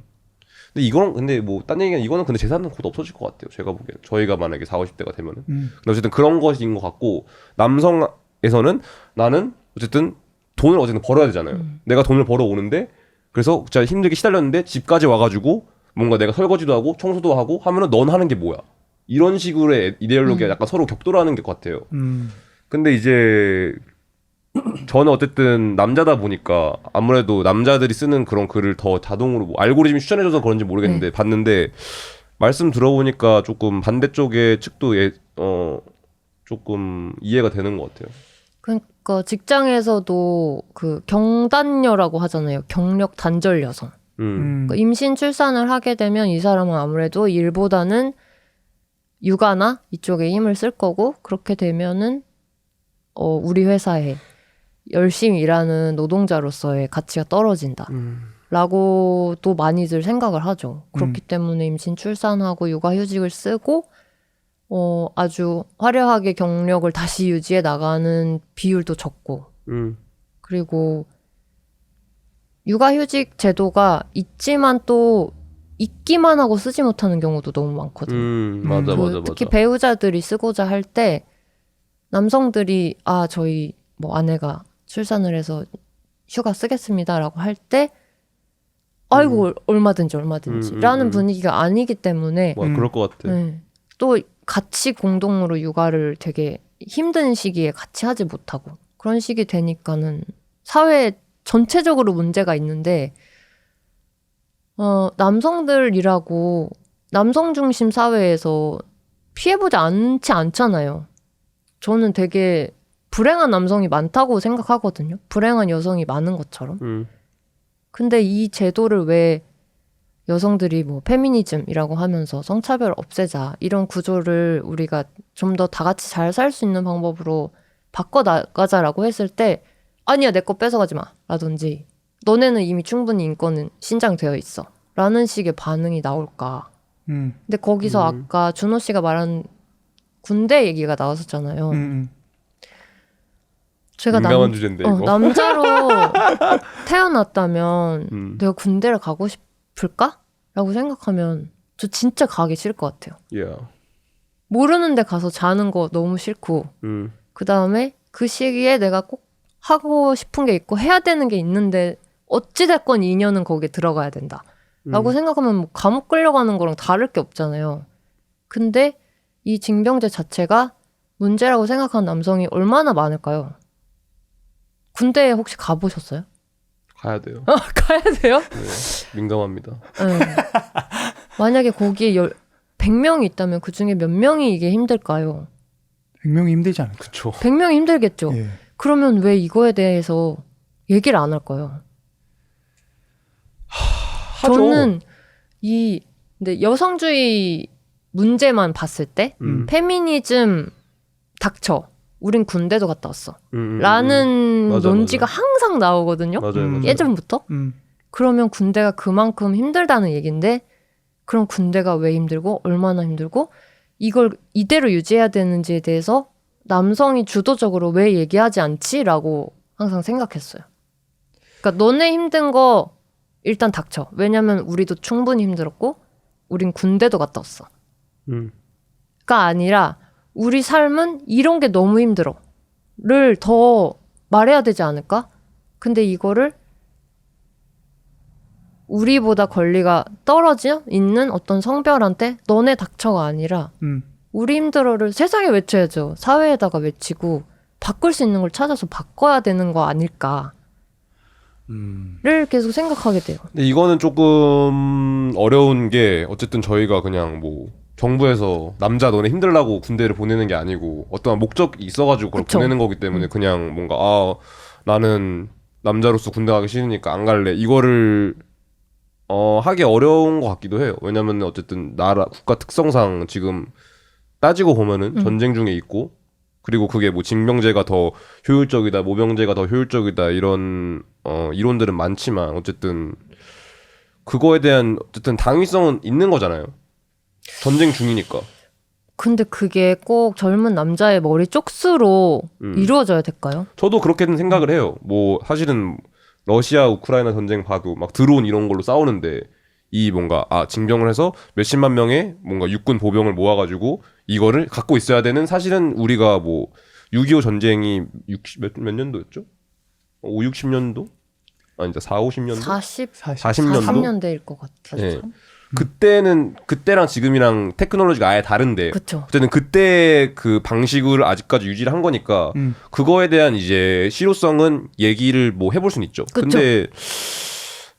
근데 뭐 딴 얘기는 이거는 근데 재산은 곧 없어질 것 같아요. 제가 보기에는 저희가 만약에 40, 50대가 되면은 근데 어쨌든 그런 것인 것 같고 남성에서는 나는 어쨌든 돈을 어쨌든 벌어야 되잖아요. 내가 돈을 벌어 오는데 그래서 진짜 힘들게 시달렸는데 집까지 와가지고 뭔가 내가 설거지도 하고 청소도 하고 하면은 넌 하는 게 뭐야? 이런 식으로의 이데올로기가 약간 서로 격돌하는 것 같아요. 근데 이제 저는 어쨌든 남자다 보니까 아무래도 남자들이 쓰는 그런 글을 더 자동으로 뭐 알고리즘이 추천해줘서 그런지 모르겠는데 봤는데 말씀 들어보니까 조금 반대쪽의 측도 조금 이해가 되는 것 같아요. 그러니까 직장에서도 그 경단녀라고 하잖아요. 경력 단절 여성. 그러니까 임신 출산을 하게 되면 이 사람은 아무래도 일보다는 육아나 이쪽에 힘을 쓸 거고 그렇게 되면은 우리 회사에 열심히 일하는 노동자로서의 가치가 떨어진다. 라고도 많이들 생각을 하죠. 그렇기 때문에 임신 출산하고 육아휴직을 쓰고 아주 화려하게 경력을 다시 유지해 나가는 비율도 적고 그리고 육아휴직 제도가 있지만 또 있기만 하고 쓰지 못하는 경우도 너무 많거든요. 맞아. 특히 배우자들이 쓰고자 할 때 남성들이 저희 뭐 아내가 출산을 해서 휴가 쓰겠습니다라고 할 때 아이고 얼마든지 라는 분위기가 아니기 때문에 그럴 것 같아. 네. 또 같이 공동으로 육아를 되게 힘든 시기에 같이 하지 못하고 그런 식이 되니까는 사회 전체적으로 문제가 있는데 남성들이라고 남성 중심 사회에서 피해보지 않잖아요. 저는 되게 불행한 남성이 많다고 생각하거든요. 불행한 여성이 많은 것처럼. 근데 이 제도를 왜 여성들이 뭐 페미니즘이라고 하면서 성차별 없애자 이런 구조를 우리가 좀 더 다 같이 잘 살 수 있는 방법으로 바꿔나가자라고 했을 때 아니야 내 거 뺏어가지 마 라든지 너네는 이미 충분히 인권은 신장되어 있어 라는 식의 반응이 나올까. 근데 거기서 아까 준호 씨가 말한 군대 얘기가 나왔었잖아요. 제가 민감한 주제인데 이거. 남자로 태어났다면 내가 군대를 가고 싶을까? 라고 생각하면 저 진짜 가기 싫을 것 같아요. Yeah. 모르는 데 가서 자는 거 너무 싫고 그 다음에 그 시기에 내가 꼭 하고 싶은 게 있고 해야 되는 게 있는데 어찌됐건 2년은 거기에 들어가야 된다 라고 생각하면 뭐 감옥 끌려가는 거랑 다를 게 없잖아요. 근데 이 징병제 자체가 문제라고 생각하는 남성이 얼마나 많을까요? 군대에 혹시 가보셨어요? 가야 돼요. 가야 돼요? 네, 민감합니다. 네. 만약에 거기에 100명이 있다면 그 중에 몇 명이 이게 힘들까요? 100명이 힘들지 않을까? 그쵸. 100명이 힘들겠죠. 예. 그러면 왜 이거에 대해서 얘기를 안 할까요? 하죠. 저는 근데 여성주의 문제만 봤을 때 페미니즘 닥쳐. 우린 군대도 갔다 왔어. 라는 맞아, 논지가 항상 나오거든요. 맞아요. 예전부터. 그러면 군대가 그만큼 힘들다는 얘기인데 그럼 군대가 왜 힘들고 얼마나 힘들고 이걸 이대로 유지해야 되는지에 대해서 남성이 주도적으로 왜 얘기하지 않지라고 항상 생각했어요. 그러니까 너네 힘든 거 일단 닥쳐. 왜냐면 우리도 충분히 힘들었고 우린 군대도 갔다 왔어. 가 아니라 우리 삶은 이런 게 너무 힘들어를 더 말해야 되지 않을까? 근데 이거를 우리보다 권리가 떨어져 있는 어떤 성별한테 너네 닥쳐가 아니라 우리 힘들어를 세상에 외쳐야죠. 사회에다가 외치고 바꿀 수 있는 걸 찾아서 바꿔야 되는 거 아닐까를 계속 생각하게 돼요. 근데 이거는 조금 어려운 게 어쨌든 저희가 그냥 뭐 정부에서 남자 너네 힘들라고 군대를 보내는 게 아니고 어떠한 목적이 있어가지고 그걸 그쵸. 보내는 거기 때문에 그냥 뭔가 아 나는 남자로서 군대 가기 싫으니까 안 갈래 이거를 하기 어려운 것 같기도 해요. 왜냐면 어쨌든 나라 국가 특성상 지금 따지고 보면은 전쟁 중에 있고 그리고 그게 뭐 징병제가 더 효율적이다 모병제가 더 효율적이다 이런 이론들은 많지만 어쨌든 그거에 대한 어쨌든 당위성은 있는 거잖아요. 전쟁 중이니까. 근데 그게 꼭 젊은 남자의 머리 쪽수로 이루어져야 될까요? 저도 그렇게는 생각을 해요. 뭐 사실은 러시아 우크라이나 전쟁 봐도 막 드론 이런 걸로 싸우는데 이 뭔가 징병을 해서 몇십만 명의 뭔가 육군 보병을 모아가지고 이거를 갖고 있어야 되는 사실은 우리가 뭐 6.25 전쟁이 몇 년도였죠? 5, 60년도? 아니다 4, 50년도? 40년도? 40년대일 것 같아요. 네. 그때랑 지금이랑 테크놀로지가 아예 다른데 그쵸. 어쨌든 그때 그 방식을 아직까지 유지를 한 거니까 그거에 대한 이제 실효성은 얘기를 뭐 해볼 수는 있죠. 그쵸.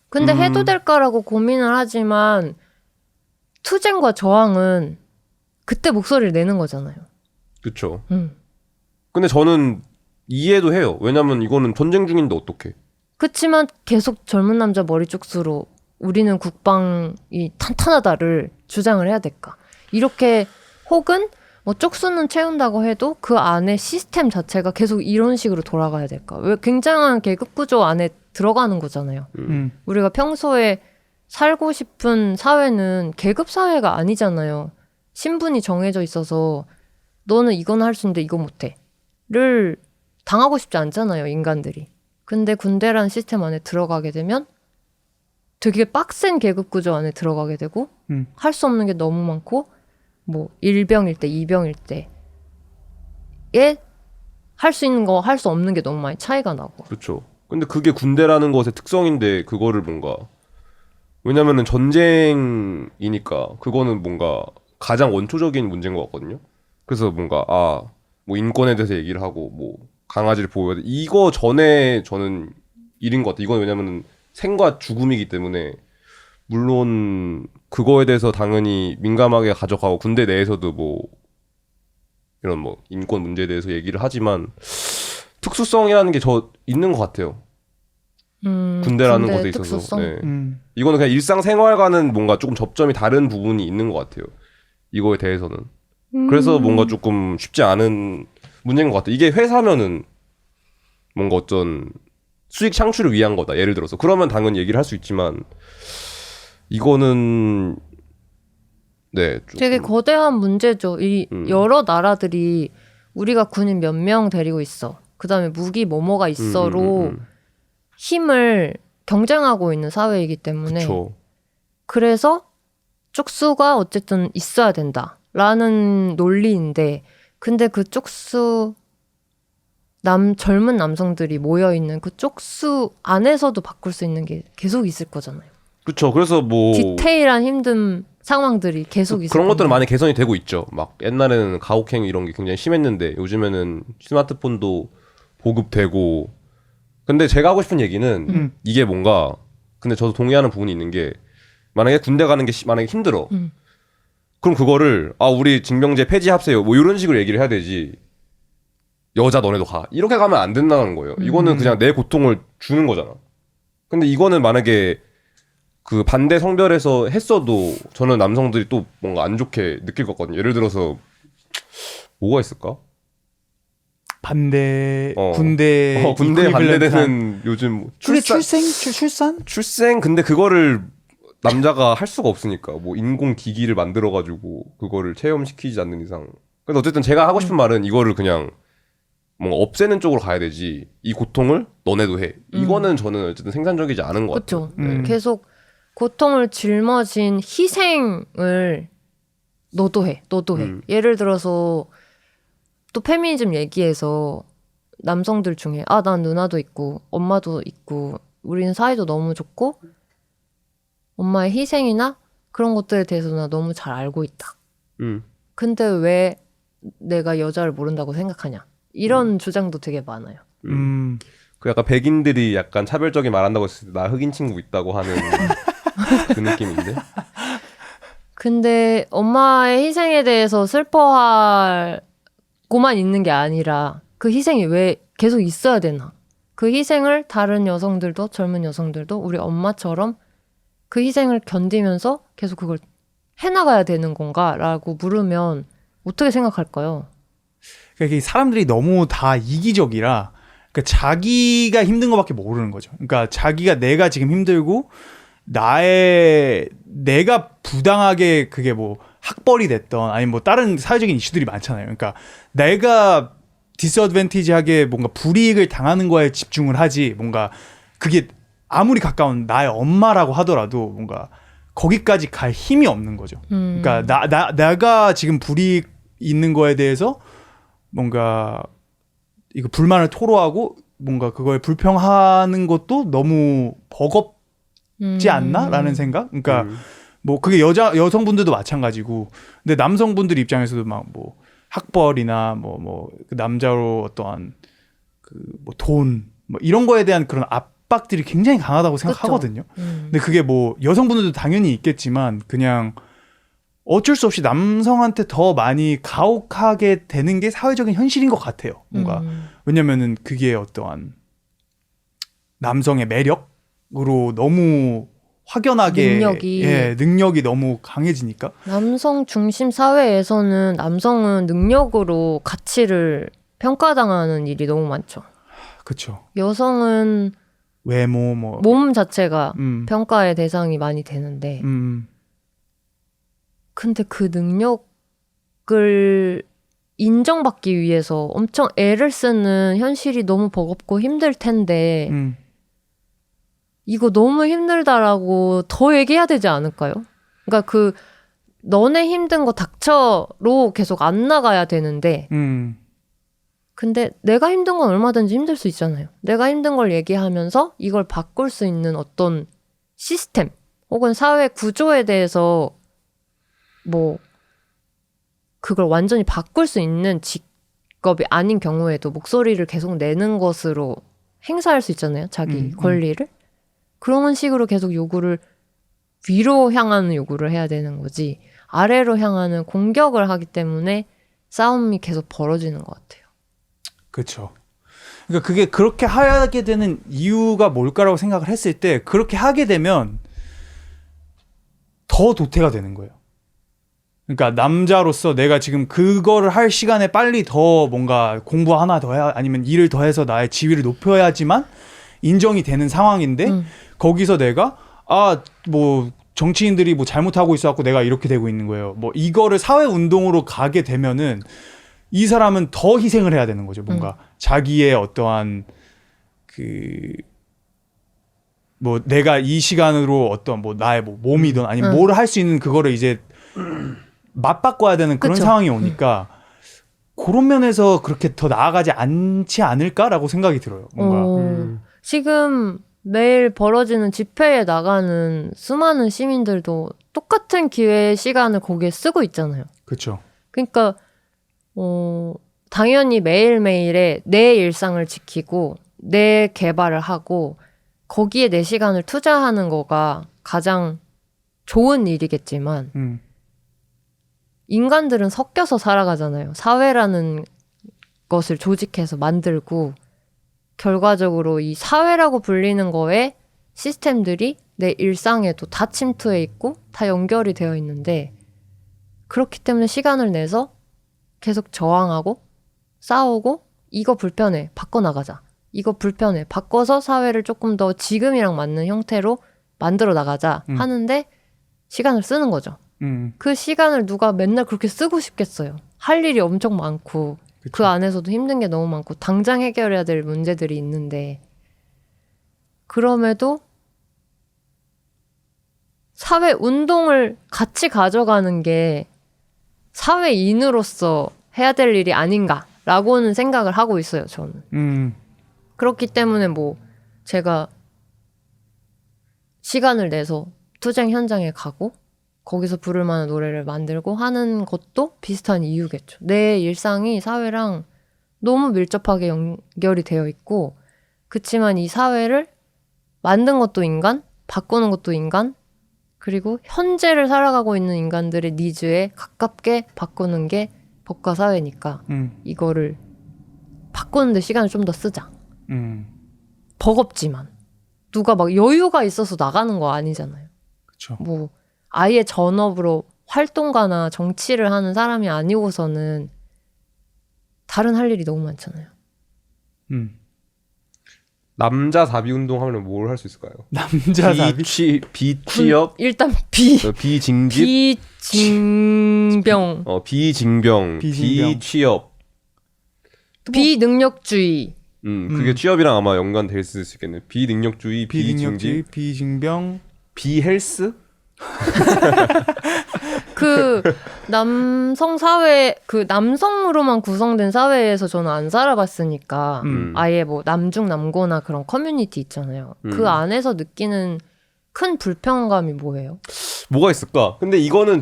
근데 해도 될까라고 고민을 하지만 투쟁과 저항은 그때 목소리를 내는 거잖아요. 그렇죠. 근데 저는 이해도 해요. 왜냐면 이거는 전쟁 중인데 어떡해. 그치만 계속 젊은 남자 머리 쪽수로 우리는 국방이 탄탄하다를 주장을 해야 될까? 이렇게 혹은 뭐 쪽수는 채운다고 해도 그 안에 시스템 자체가 계속 이런 식으로 돌아가야 될까? 왜 굉장한 계급 구조 안에 들어가는 거잖아요. 우리가 평소에 살고 싶은 사회는 계급 사회가 아니잖아요. 신분이 정해져 있어서 너는 이건 할 수 있는데 이거 못해.를 당하고 싶지 않잖아요, 인간들이. 근데 군대라는 시스템 안에 들어가게 되면 되게 빡센 계급 구조 안에 들어가게 되고 할 수 없는 게 너무 많고 뭐 1병일 때 2병일 때에 할 수 있는 거 할 수 없는 게 너무 많이 차이가 나고. 그렇죠. 근데 그게 군대라는 것의 특성인데 그거를 뭔가 왜냐면은 전쟁이니까 그거는 뭔가 가장 원초적인 문제인 것 같거든요. 그래서 뭔가 뭐 인권에 대해서 얘기를 하고 뭐 강아지를 보호해야 돼. 이거 전에 저는 일인 것 같아요. 이건 왜냐면은 생과 죽음이기 때문에 물론 그거에 대해서 당연히 민감하게 가져가고 군대 내에서도 뭐 이런 뭐 인권 문제에 대해서 얘기를 하지만 특수성이라는 게 저 있는 것 같아요. 군대라는 군대 것에 있어서. 특수성? 네. 이거는 그냥 일상생활과는 뭔가 조금 접점이 다른 부분이 있는 것 같아요. 이거에 대해서는. 그래서 뭔가 조금 쉽지 않은 문제인 것 같아요. 이게 회사면은 뭔가 어떤 수익 창출을 위한 거다. 예를 들어서. 그러면 당연히 얘기를 할 수 있지만 이거는 네. 조금. 되게 거대한 문제죠. 이 여러 나라들이 우리가 군인 몇 명 데리고 있어. 그다음에 무기 뭐뭐가 있어로 힘을 경쟁하고 있는 사회이기 때문에 그쵸. 그래서 쪽수가 어쨌든 있어야 된다라는 논리인데 근데 그 쪽수 젊은 남성들이 모여있는 그 쪽수 안에서도 바꿀 수 있는 게 계속 있을 거잖아요. 그쵸. 그래서 뭐 디테일한 힘든 상황들이 계속 있을 그런 것들은 건데. 많이 개선이 되고 있죠. 막 옛날에는 가혹행 이런 게 굉장히 심했는데 요즘에는 스마트폰도 보급되고 근데 제가 하고 싶은 얘기는 이게 뭔가 근데 저도 동의하는 부분이 있는 게 만약에 군대 가는 게 만약에 힘들어. 그럼 그거를 우리 징병제 폐지합세요. 뭐 이런 식으로 얘기를 해야 되지. 여자 너네도 가. 이렇게 가면 안 된다는 거예요. 이거는 그냥 내 고통을 주는 거잖아. 근데 이거는 만약에 그 반대 성별에서 했어도 저는 남성들이 또 뭔가 안 좋게 느낄 것 같거든요. 예를 들어서 뭐가 있을까? 반대 군대 군대에 이퀄리블런트한- 반대되는 요즘 뭐 그게 출산? 출생 근데 그거를 남자가 할 수가 없으니까 뭐 인공 기기를 만들어 가지고 그거를 체험시키지 않는 이상. 근데 어쨌든 제가 하고 싶은 말은 이거를 그냥 뭔가 없애는 쪽으로 가야 되지. 이 고통을 너네도 해. 이거는 저는 어쨌든 생산적이지 않은 것 같아요. 그렇죠. 계속 고통을 짊어진 희생을 너도 해. 예를 들어서 또 페미니즘 얘기해서 남성들 중에 난 누나도 있고 엄마도 있고 우리는 사이도 너무 좋고 엄마의 희생이나 그런 것들에 대해서 나 너무 잘 알고 있다. 근데 왜 내가 여자를 모른다고 생각하냐. 이런 주장도 되게 많아요. 그 약간 백인들이 약간 차별적인 말 한다고 했을 때 나 흑인 친구 있다고 하는 그 느낌인데. 근데 엄마의 희생에 대해서 슬퍼할 고만 있는 게 아니라 그 희생이 왜 계속 있어야 되나? 그 희생을 다른 여성들도 젊은 여성들도 우리 엄마처럼 그 희생을 견디면서 계속 그걸 해나가야 되는 건가라고 물으면 어떻게 생각할까요? 그러니까 이게 사람들이 너무 다 이기적이라 그러니까 자기가 힘든 것밖에 모르는 거죠. 그러니까 자기가 내가 지금 힘들고 내가 부당하게 그게 뭐 학벌이 됐던 아니면 뭐 다른 사회적인 이슈들이 많잖아요. 그러니까 내가 디스어드밴티지하게 뭔가 불이익을 당하는 거에 집중을 하지 뭔가 그게 아무리 가까운 나의 엄마라고 하더라도 뭔가 거기까지 갈 힘이 없는 거죠. 그러니까 내가 지금 불이익 있는 거에 대해서 뭔가 이거 불만을 토로하고 뭔가 그거에 불평하는 것도 너무 버겁지 않나라는 생각. 그러니까 뭐 그게 여성분들도 마찬가지고, 근데 남성분들 입장에서도 막 뭐 학벌이나 뭐 그 남자로 어떠한 그 뭐 돈 뭐 이런 거에 대한 그런 압박들이 굉장히 강하다고 생각하거든요. 근데 그게 뭐 여성분들도 당연히 있겠지만 그냥 어쩔 수 없이 남성한테 더 많이 가혹하게 되는 게 사회적인 현실인 것 같아요. 뭔가 왜냐면은 그게 어떠한 남성의 매력으로 너무 확연하게 능력이 너무 강해지니까. 남성 중심 사회에서는 남성은 능력으로 가치를 평가당하는 일이 너무 많죠. 그렇죠. 여성은 외모 뭐 몸 자체가 평가의 대상이 많이 되는데 근데 그 능력을 인정받기 위해서 엄청 애를 쓰는 현실이 너무 버겁고 힘들 텐데 이거 너무 힘들다라고 더 얘기해야 되지 않을까요? 그러니까 그 너네 힘든 거 닥쳐로 계속 안 나가야 되는데 근데 내가 힘든 건 얼마든지 힘들 수 있잖아요. 내가 힘든 걸 얘기하면서 이걸 바꿀 수 있는 어떤 시스템 혹은 사회 구조에 대해서 뭐 그걸 완전히 바꿀 수 있는 직업이 아닌 경우에도 목소리를 계속 내는 것으로 행사할 수 있잖아요. 자기 권리를. 그런 식으로 계속 요구를 위로 향하는 요구를 해야 되는 거지 아래로 향하는 공격을 하기 때문에 싸움이 계속 벌어지는 것 같아요. 그렇죠. 그러니까 그게 그렇게 하게 되는 이유가 뭘까라고 생각을 했을 때 그렇게 하게 되면 더 도태가 되는 거예요. 그러니까 남자로서 내가 지금 그거를 할 시간에 빨리 더 뭔가 공부 하나 더 해야 아니면 일을 더 해서 나의 지위를 높여야지만 인정이 되는 상황인데 거기서 내가 뭐 정치인들이 뭐 잘못하고 있어갖고 내가 이렇게 되고 있는 거예요. 뭐 이거를 사회 운동으로 가게 되면은 이 사람은 더 희생을 해야 되는 거죠. 뭔가 자기의 어떠한 뭐 내가 이 시간으로 어떤 뭐 나의 뭐 몸이든 아니면 뭘 할 수 있는 그거를 이제 맞바꿔야 되는 그런 그쵸. 상황이 오니까 그런 면에서 그렇게 더 나아가지 않지 않을까라고 생각이 들어요. 뭔가 지금 매일 벌어지는 집회에 나가는 수많은 시민들도 똑같은 기회의 시간을 거기에 쓰고 있잖아요. 그렇죠. 그러니까 당연히 매일매일의 내 일상을 지키고 내 개발을 하고 거기에 내 시간을 투자하는 거가 가장 좋은 일이겠지만 인간들은 섞여서 살아가잖아요. 사회라는 것을 조직해서 만들고 결과적으로 이 사회라고 불리는 거에 시스템들이 내 일상에도 다 침투해 있고 다 연결이 되어 있는데 그렇기 때문에 시간을 내서 계속 저항하고 싸우고 이거 불편해 바꿔나가자. 이거 불편해 바꿔서 사회를 조금 더 지금이랑 맞는 형태로 만들어 나가자 하는데 시간을 쓰는 거죠. 그 시간을 누가 맨날 그렇게 쓰고 싶겠어요. 할 일이 엄청 많고 그쵸. 그 안에서도 힘든 게 너무 많고 당장 해결해야 될 문제들이 있는데 그럼에도 사회 운동을 같이 가져가는 게 사회인으로서 해야 될 일이 아닌가라고는 생각을 하고 있어요, 저는. 그렇기 때문에 뭐 제가 시간을 내서 투쟁 현장에 가고 거기서 부를 만한 노래를 만들고 하는 것도 비슷한 이유겠죠. 내 일상이 사회랑 너무 밀접하게 연결이 되어 있고 그치만 이 사회를 만든 것도 인간, 바꾸는 것도 인간, 그리고 현재를 살아가고 있는 인간들의 니즈에 가깝게 바꾸는 게 법과 사회니까 이거를 바꾸는데 시간을 좀 더 쓰자. 버겁지만 누가 막 여유가 있어서 나가는 거 아니잖아요. 그렇죠. 뭐 아예 전업으로 활동가나 정치를 하는 사람이 아니고서는 다른 할 일이 너무 많잖아요. 남자 사비 운동 하면 뭘 할 수 있을까요? 남자 사비? 비취업, 일단 비징집, 비징병, 비징병, 비징병. 비취업. 비능력주의. 그게 취업이랑 아마 연관될 수 있겠네. 비능력주의, 비능력주의, 비징집, 비징병, 비헬스? 그 남성 사회, 그 남성으로만 구성된 사회에서 저는 안 살아봤으니까 아예 뭐 남중 남고나 그런 커뮤니티 있잖아요. 그 안에서 느끼는 큰 불편감이 뭐예요? 뭐가 있을까? 근데 이거는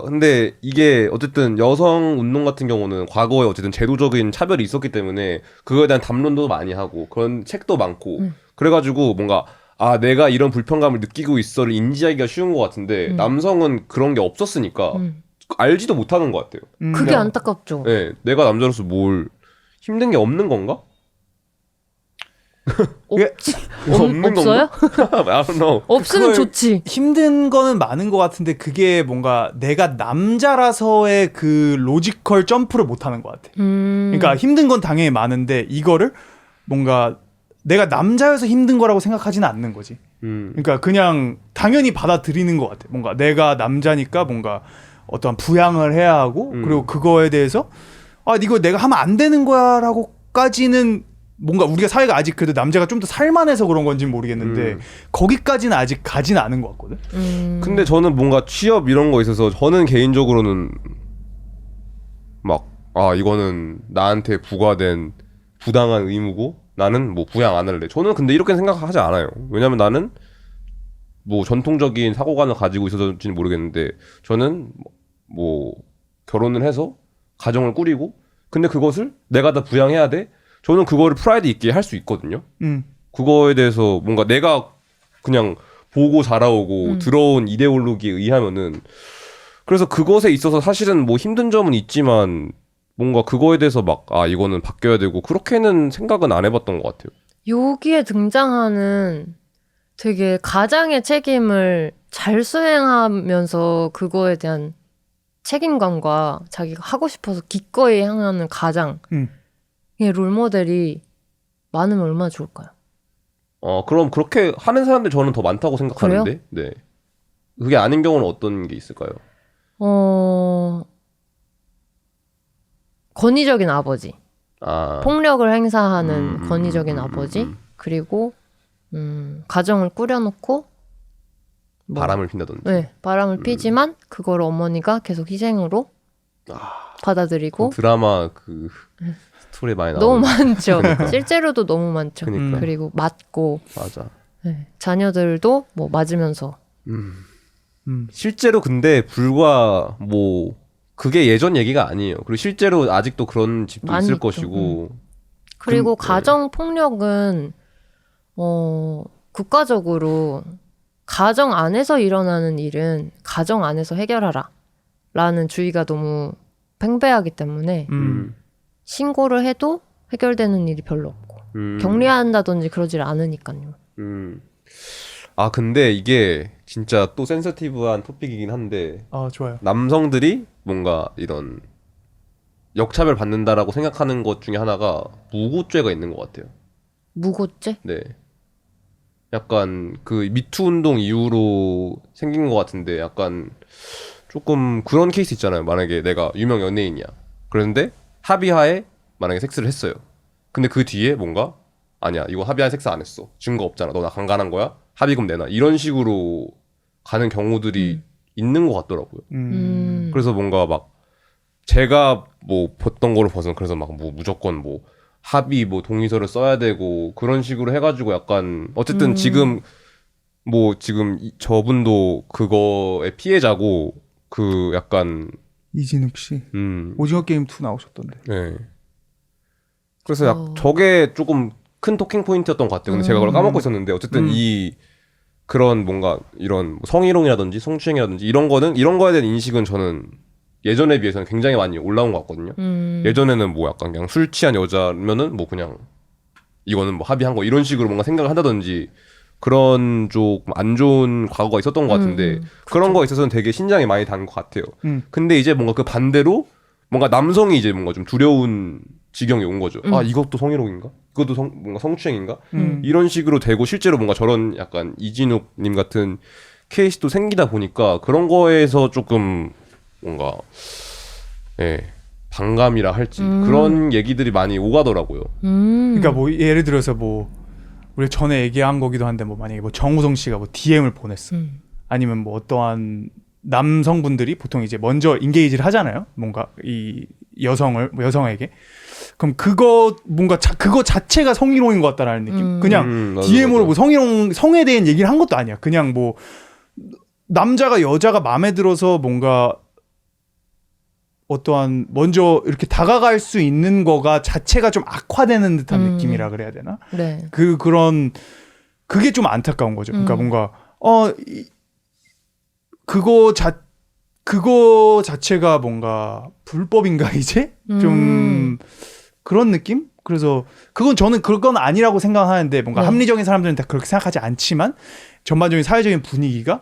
근데 이게 어쨌든 여성 운동 같은 경우는 과거에 어쨌든 제도적인 차별이 있었기 때문에 그거에 대한 담론도 많이 하고 그런 책도 많고 그래가지고 뭔가 내가 이런 불편감을 느끼고 있어를 인지하기가 쉬운 것 같은데 남성은 그런 게 없었으니까 알지도 못하는 것 같아요. 그게 그냥, 안타깝죠. 네, 내가 남자로서 뭘 힘든 게 없는 건가? 없는 없어요? I don't know. 없으면 그걸 좋지. 힘든 거는 많은 것 같은데 그게 뭔가 내가 남자라서의 그 로지컬 점프를 못 하는 것 같아. 그러니까 힘든 건 당연히 많은데 이거를 뭔가 내가 남자여서 힘든 거라고 생각하지는 않는 거지. 그러니까 그냥 당연히 받아들이는 것 같아. 뭔가 내가 남자니까 뭔가 어떠한 부양을 해야 하고 그리고 그거에 대해서 이거 내가 하면 안 되는 거야라고까지는 뭔가 우리가 사회가 아직 그래도 남자가 좀 더 살만해서 그런 건지는 모르겠는데 거기까지는 아직 가지는 않은 것 같거든. 근데 저는 뭔가 취업 이런 거 있어서 저는 개인적으로는 막 이거는 나한테 부과된 부당한 의무고 나는 뭐 부양 안 할래. 저는 근데 이렇게 생각하지 않아요. 왜냐면 나는 뭐 전통적인 사고관을 가지고 있어서인지는 모르겠는데 저는 뭐 결혼을 해서 가정을 꾸리고 근데 그것을 내가 다 부양해야 돼. 저는 그거를 프라이드 있게 할 수 있거든요. 그거에 대해서 뭔가 내가 그냥 보고 자라오고 들어온 이데올로기에 의하면은 그래서 그것에 있어서 사실은 뭐 힘든 점은 있지만 뭔가 그거에 대해서 막 이거는 바뀌어야 되고 그렇게는 생각은 안 해봤던 것 같아요. 여기에 등장하는 되게 가장의 책임을 잘 수행하면서 그거에 대한 책임감과 자기가 하고 싶어서 기꺼이 향하는 가장의 롤모델이 많으면 얼마나 좋을까요? 그럼 그렇게 하는 사람들 저는 더 많다고 생각하는데. 네. 그게 아닌 경우는 어떤 게 있을까요? 권위적인 아버지. 폭력을 행사하는 권위적인 아버지. 그리고 가정을 꾸려놓고 바람을 핀다든지. 네, 바람을 피지만 그걸 어머니가 계속 희생으로 받아들이고 드라마 그 스토리 많이 너무 나오는. 많죠. 그러니까. 실제로도 너무 많죠. 그러니까. 그리고 맞고 맞아. 네, 자녀들도 뭐 맞으면서 실제로 근데 불과 뭐 그게 예전 얘기가 아니에요. 그리고 실제로 아직도 그런 집도 많이 있을 있죠. 것이고. 그리고 네. 가정 폭력은 국가적으로 가정 안에서 일어나는 일은 가정 안에서 해결하라 라는 주의가 너무 팽배하기 때문에 신고를 해도 해결되는 일이 별로 없고 격리한다든지 그러질 않으니까요. 아 근데 이게 진짜 또 센서티브한 토픽이긴 한데 아 좋아요. 남성들이 뭔가 이런 역차별 받는다라고 생각하는 것 중에 하나가 무고죄가 있는 것 같아요. 무고죄? 네. 약간 그 미투 운동 이후로 생긴 것 같은데 약간 조금 그런 케이스 있잖아요. 만약에 내가 유명 연예인이야. 그런데 합의하에 만약에 섹스를 했어요. 근데 그 뒤에 뭔가 아니야 이거 합의하에 섹스 안 했어. 증거 없잖아. 너 나 강간한 거야? 합의금 내놔. 이런 식으로 가는 경우들이 있는 것 같더라고요. 그래서 뭔가 막 제가 뭐 봤던 거로 봐서 그래서 막 뭐 무조건 뭐 합의 뭐 동의서를 써야 되고 그런 식으로 해가지고 약간 어쨌든 지금 뭐 지금 저분도 그거의 피해자고 그 약간 이진욱 씨 오징어 게임 2 나오셨던데. 네. 그래서 저게 조금 큰 토킹 포인트였던 것 같아요. 근데 제가 그걸 까먹고 있었는데 어쨌든 이 그런 뭔가 이런 성희롱이라든지 성추행이라든지 이런 거는 이런 거에 대한 인식은 저는 예전에 비해서는 굉장히 많이 올라온 것 같거든요. 예전에는 뭐 약간 그냥 술 취한 여자면은 뭐 그냥 이거는 뭐 합의한 거 이런 식으로 뭔가 생각을 한다든지 그런 좀 안 좋은 과거가 있었던 것 같은데 그런 거에 있어서는 되게 신장이 많이 단 것 같아요. 근데 이제 뭔가 그 반대로 뭔가 남성이 이제 뭔가 좀 두려운 지경이 온 거죠. 아 이것도 성희롱인가? 이것도 뭔가 성추행인가? 이런 식으로 되고 실제로 뭔가 저런 약간 이진욱님 같은 케이스도 생기다 보니까 그런 거에서 조금 뭔가 반감이라 할지 그런 얘기들이 많이 오가더라고요. 그러니까 뭐 예를 들어서 뭐 우리 전에 얘기한 거기도 한데 뭐 만약에 뭐 정우성 씨가 뭐 DM을 보냈어. 아니면 뭐 어떠한 남성분들이 보통 이제 먼저 인게이지를 하잖아요. 뭔가 이 여성을 뭐 여성에게. 그럼 그거 뭔가 그거 자체가 성희롱인 것 같다라는 느낌. 그냥 맞아, DM으로 맞아. 뭐 성희롱 성에 대한 얘기를 한 것도 아니야. 그냥 뭐 남자가 여자가 마음에 들어서 뭔가 어떠한 먼저 이렇게 다가갈 수 있는 거가 자체가 좀 악화되는 듯한 느낌이라 그래야 되나? 네. 그런 그게 좀 안타까운 거죠. 그러니까 뭔가 그거 자체가 뭔가 불법인가 이제 좀 그런 느낌? 그래서 저는 그건 아니라고 생각하는데 뭔가 네. 합리적인 사람들은 다 그렇게 생각하지 않지만 전반적인 사회적인 분위기가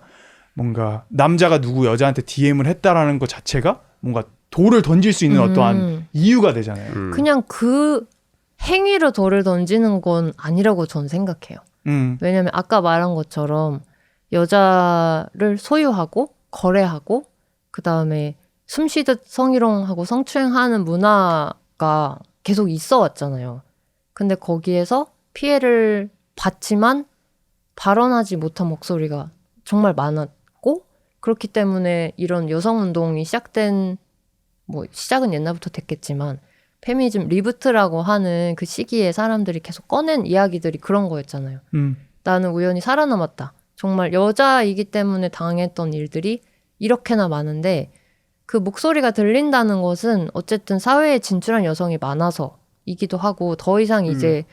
뭔가 남자가 누구 여자한테 DM을 했다라는 것 자체가 뭔가 돌을 던질 수 있는 어떠한 이유가 되잖아요. 그냥 그 행위로 돌을 던지는 건 아니라고 저는 생각해요. 왜냐면 아까 말한 것처럼 여자를 소유하고 거래하고 그 다음에 숨쉬듯 성희롱하고 성추행하는 문화가 계속 있어 왔잖아요. 근데 거기에서 피해를 받지만 발언하지 못한 목소리가 정말 많았고 그렇기 때문에 이런 여성운동이 뭐 시작은 옛날부터 됐겠지만 페미니즘 리부트라고 하는 그 시기에 사람들이 계속 꺼낸 이야기들이 그런 거였잖아요. 나는 우연히 살아남았다. 정말 여자이기 때문에 당했던 일들이 이렇게나 많은데 그 목소리가 들린다는 것은 어쨌든 사회에 진출한 여성이 많아서이기도 하고 더 이상 이제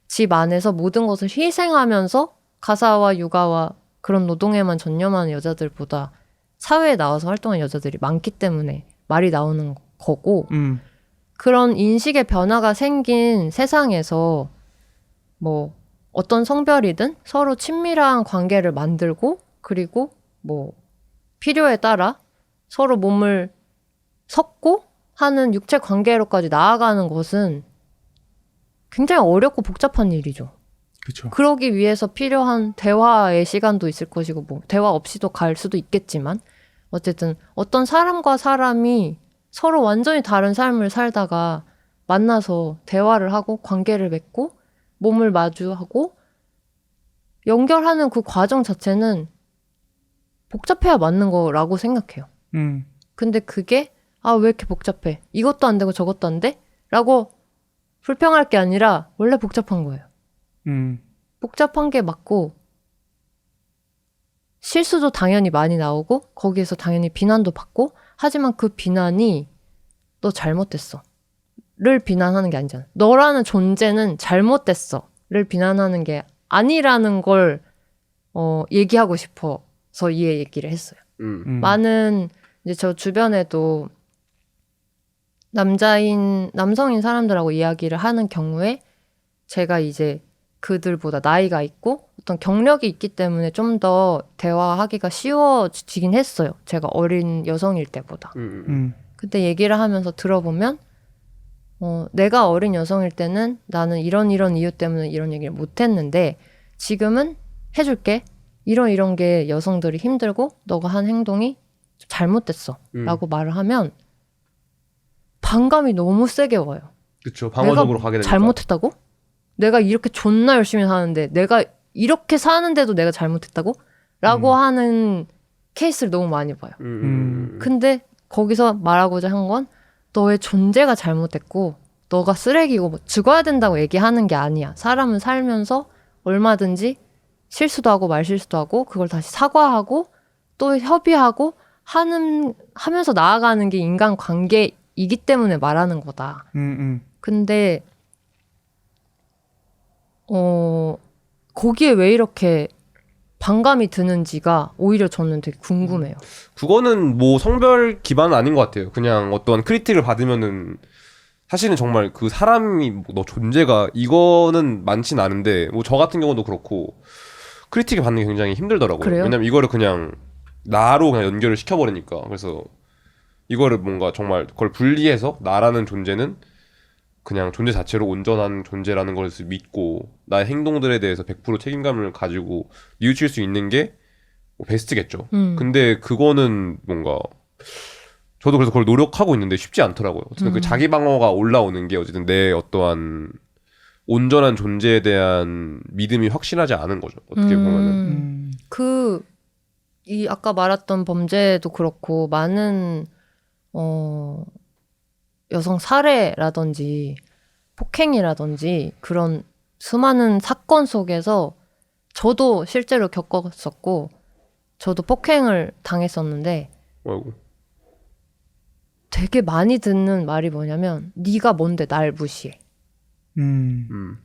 집 안에서 모든 것을 희생하면서 가사와 육아와 그런 노동에만 전념하는 여자들보다 사회에 나와서 활동하는 여자들이 많기 때문에 말이 나오는 거고 그런 인식의 변화가 생긴 세상에서 뭐 어떤 성별이든 서로 친밀한 관계를 만들고 그리고 뭐 필요에 따라 서로 몸을 섞고 하는 육체 관계로까지 나아가는 것은 굉장히 어렵고 복잡한 일이죠. 그렇죠. 그러기 위해서 필요한 대화의 시간도 있을 것이고 뭐 대화 없이도 갈 수도 있겠지만 어쨌든 어떤 사람과 사람이 서로 완전히 다른 삶을 살다가 만나서 대화를 하고 관계를 맺고 몸을 마주하고 연결하는 그 과정 자체는 복잡해야 맞는 거라고 생각해요. 근데 그게 왜 이렇게 복잡해? 이것도 안 되고 저것도 안 돼? 라고 불평할 게 아니라 원래 복잡한 거예요. 복잡한 게 맞고 실수도 당연히 많이 나오고 거기에서 당연히 비난도 받고 하지만 그 비난이 너 잘못됐어 비난하는 게 아니잖아. 너라는 존재는 잘못됐어를 비난하는 게 아니라는 걸 얘기하고 싶어서 이 얘기를 했어요. 많은 이제 저 주변에도 남성인 사람들하고 이야기를 하는 경우에 제가 이제 그들보다 나이가 있고 어떤 경력이 있기 때문에 좀 더 대화하기가 쉬워지긴 했어요. 제가 어린 여성일 때보다. 그때 얘기를 하면서 들어보면 내가 어린 여성일 때는 나는 이런 이유 때문에 이런 얘기를 못했는데 지금은 해줄게. 이런 게 여성들이 힘들고 너가 한 행동이 잘못됐어. 라고 말을 하면 반감이 너무 세게 와요. 그쵸. 방어적으로 내가 가게 되니까. 잘못했다고? 내가 이렇게 존나 열심히 사는데 내가 이렇게 사는데도 내가 잘못했다고? 라고 하는 케이스를 너무 많이 봐요. 근데 거기서 말하고자 한 건 너의 존재가 잘못됐고 너가 쓰레기고 뭐 죽어야 된다고 얘기하는 게 아니야. 사람은 살면서 얼마든지 실수도 하고 말실수도 하고 그걸 다시 사과하고 또 협의하고 하면서 나아가는 게 인간 관계이기 때문에 말하는 거다. 근데 거기에 왜 이렇게 반감이 드는지가 오히려 저는 되게 궁금해요. 그거는 뭐 성별 기반은 아닌 것 같아요. 그냥 어떤 크리틱을 받으면은 사실은 정말 그 사람이 뭐너 존재가 이거는 많진 않은데 뭐 저 같은 경우도 그렇고 크리틱을 받는 게 굉장히 힘들더라고요. 그래요? 왜냐면 이거를 그냥 나로 그냥 연결을 시켜버리니까. 그래서 이거를 뭔가 정말 그걸 분리해서 나라는 존재는 그냥 존재 자체로 온전한 존재라는 것을 믿고 나의 행동들에 대해서 100% 책임감을 가지고 뉘우칠 수 있는 게 뭐 베스트겠죠. 근데 그거는 뭔가 저도 그래서 그걸 노력하고 있는데 쉽지 않더라고요. 어쨌든 그 자기 방어가 올라오는 게 어쨌든 내 어떠한 온전한 존재에 대한 믿음이 확실하지 않은 거죠. 어떻게 보면은. 이 아까 말했던 범죄도 그렇고 많은 여성 살해라든지 폭행이라든지 그런 수많은 사건 속에서 저도 실제로 겪었었고 저도 폭행을 당했었는데 아이고. 되게 많이 듣는 말이 뭐냐면 네가 뭔데 날 무시해.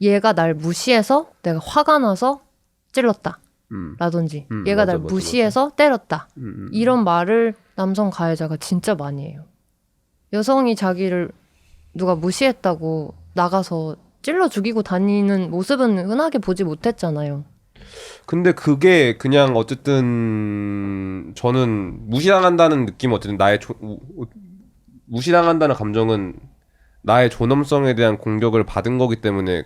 얘가 날 무시해서 내가 화가 나서 찔렀다. 라든지 얘가 맞아, 날 맞아, 무시해서 때렸다. 이런 말을 남성 가해자가 진짜 많이 해요. 여성이 자기를 누가 무시했다고 나가서 찔러 죽이고 다니는 모습은 흔하게 보지 못했잖아요. 근데 그게 그냥 어쨌든 저는 무시당한다는 느낌 어쨌든 무시당한다는 감정은 나의 존엄성에 대한 공격을 받은 거기 때문에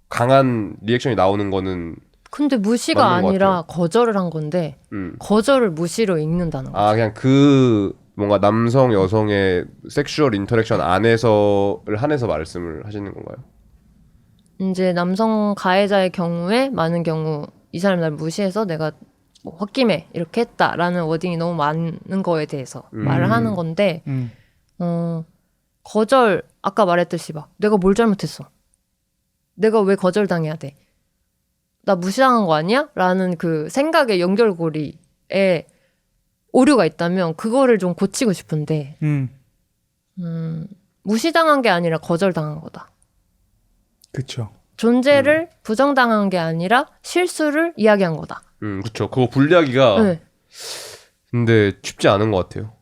강한 리액션이 나오는 거는 근데 무시가 맞는 것 아니라 같아요. 거절을 한 건데 거절을 무시로 읽는다는 거죠. 그냥 그 뭔가 남성 여성의 섹슈얼 인터랙션 안에서를 한해서 말씀을 하시는 건가요? 이제 남성 가해자의 경우에 많은 경우 이 사람 날 무시해서 내가 뭐 홧김에 이렇게 했다라는 워딩이 너무 많은 거에 대해서 말을 하는 건데 거절 아까 말했듯이 막 내가 뭘 잘못했어? 내가 왜 거절당해야 돼? 나 무시당한 거 아니야? 라는 그 생각의 연결고리에 오류가 있다면 그거를 좀 고치고 싶은데 무시당한 게 아니라 거절당한 거다. 그렇죠. 존재를 부정당한 게 아니라 실수를 이야기한 거다. 그렇죠. 그거 분리하기가 네. 근데 쉽지 않은 것 같아요.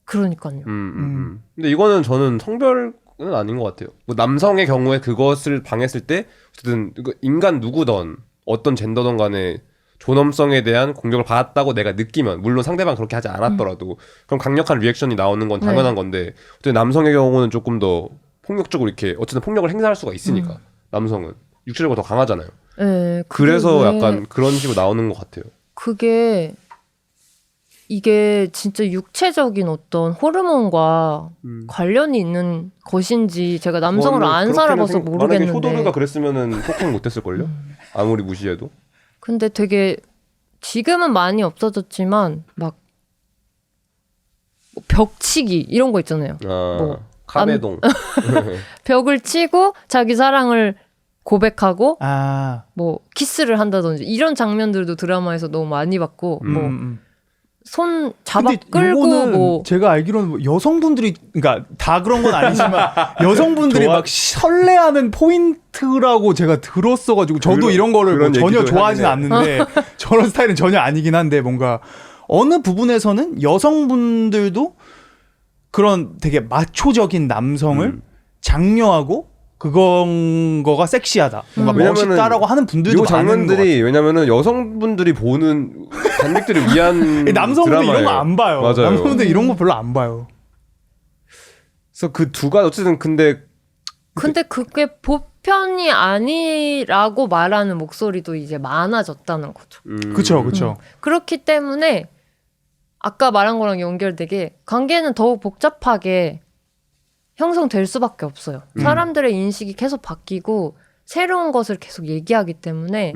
그러니까요. 근데 이거는 저는 성별은 아닌 것 같아요. 뭐 남성의 경우에 그것을 당했을 때 어쨌든 인간 누구든 어떤 젠더든 간에 존엄성에 대한 공격을 받았다고 내가 느끼면 물론 상대방 그렇게 하지 않았더라도 그럼 강력한 리액션이 나오는 건 당연한 건데 어쨌든 남성의 경우는 조금 더 폭력적으로 이렇게 어쨌든 폭력을 행사할 수가 있으니까 남성은 육체적으로 더 강하잖아요. 네, 그래서 약간 그런 식으로 나오는 것 같아요. 이게 진짜 육체적인 어떤 호르몬과 관련이 있는 것인지 제가 남성으로 안 살아봐서 만약에 모르겠는데 효도르가 그랬으면은 폭행 못했을걸요? 아무리 무시해도. 근데 되게 지금은 많이 없어졌지만 막 벽치기 이런 거 있잖아요. 뭐 카베동. 벽을 치고 자기 사랑을 고백하고 아, 뭐 키스를 한다든지 이런 장면들도 드라마에서 너무 많이 봤고 뭐 손 잡아 근데 끌고 요거는 뭐 제가 알기로는 뭐 여성분들이 그러니까 다 그런 건 아니지만 여성분들이 막 설레하는 포인트라고 제가 들었어가지고 저도 이런 거를 뭐 전혀 좋아하진 않는데 저런 스타일은 전혀 아니긴 한데 뭔가 어느 부분에서는 여성분들도 그런 되게 마초적인 남성을 장려하고 그건 거가 섹시하다. 뭔가 멋있다라고 하는 분들도 이 많은 것 같아요. 장면들이 왜냐면은 여성분들이 보는 관객들을 위한 남성분들 이런 드라마예요. 거 안 봐요. 맞아요. 남성분들 이런 거 별로 안 봐요. 그래서 그 두 가지 어쨌든 근데 그게 보편이 아니라고 말하는 목소리도 이제 많아졌다는 거죠. 그렇죠. 그렇기 때문에 아까 말한 거랑 연결되게 관계는 더욱 복잡하게 형성될 수밖에 없어요. 사람들의 인식이 계속 바뀌고 새로운 것을 계속 얘기하기 때문에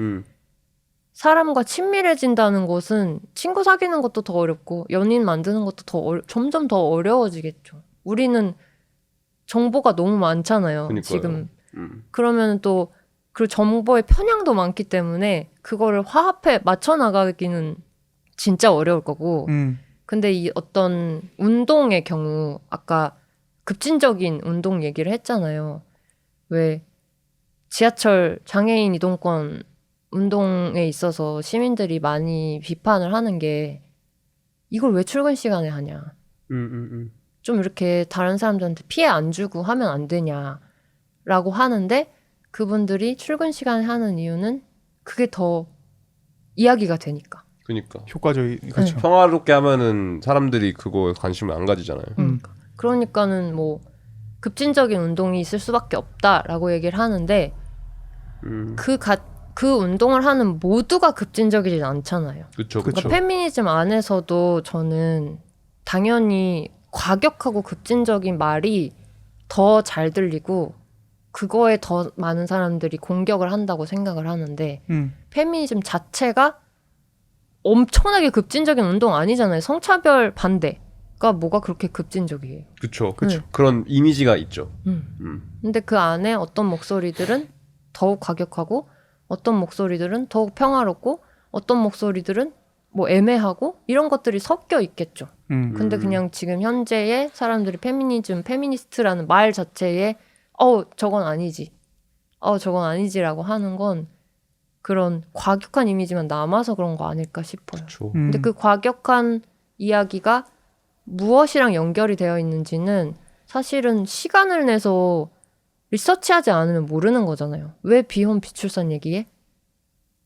사람과 친밀해진다는 것은 친구 사귀는 것도 더 어렵고 연인 만드는 것도 점점 더 어려워지겠죠. 우리는 정보가 너무 많잖아요. 그러니까요. 지금. 그러면 또 그 정보의 편향도 많기 때문에 그거를 화합해 맞춰 나가기는 진짜 어려울 거고. 근데 이 어떤 운동의 경우 아까 급진적인 운동 얘기를 했잖아요. 왜 지하철 장애인 이동권 운동에 있어서 시민들이 많이 비판을 하는 게 이걸 왜 출근 시간에 하냐. 좀 이렇게 다른 사람들한테 피해 안 주고 하면 안 되냐라고 하는데 그분들이 출근 시간에 하는 이유는 그게 더 이야기가 되니까. 그러니까 그렇죠. 평화롭게 하면은 사람들이 그거에 관심을 안 가지잖아요. 그러니까는 뭐 급진적인 운동이 있을 수밖에 없다라고 얘기를 하는데 그 운동을 하는 모두가 급진적이진 않잖아요. 그렇죠. 그러니까 페미니즘 안에서도 저는 당연히 과격하고 급진적인 말이 더 잘 들리고 그거에 더 많은 사람들이 공격을 한다고 생각을 하는데 페미니즘 자체가 엄청나게 급진적인 운동 아니잖아요. 성차별 반대가 뭐가 그렇게 급진적이에요. 그렇죠. 그런 이미지가 있죠. 근데 그 안에 어떤 목소리들은 더욱 과격하고 어떤 목소리들은 더욱 평화롭고 어떤 목소리들은 뭐 애매하고 이런 것들이 섞여 있겠죠. 근데 그냥 지금 현재의 사람들이 페미니스트라는 말 자체에 저건 아니지. 저건 아니지라고 하는 건 그런 과격한 이미지만 남아서 그런 거 아닐까 싶어요. 근데 그 과격한 이야기가 무엇이랑 연결이 되어 있는지는 사실은 시간을 내서 리서치하지 않으면 모르는 거잖아요. 왜 비혼 비출산 얘기해?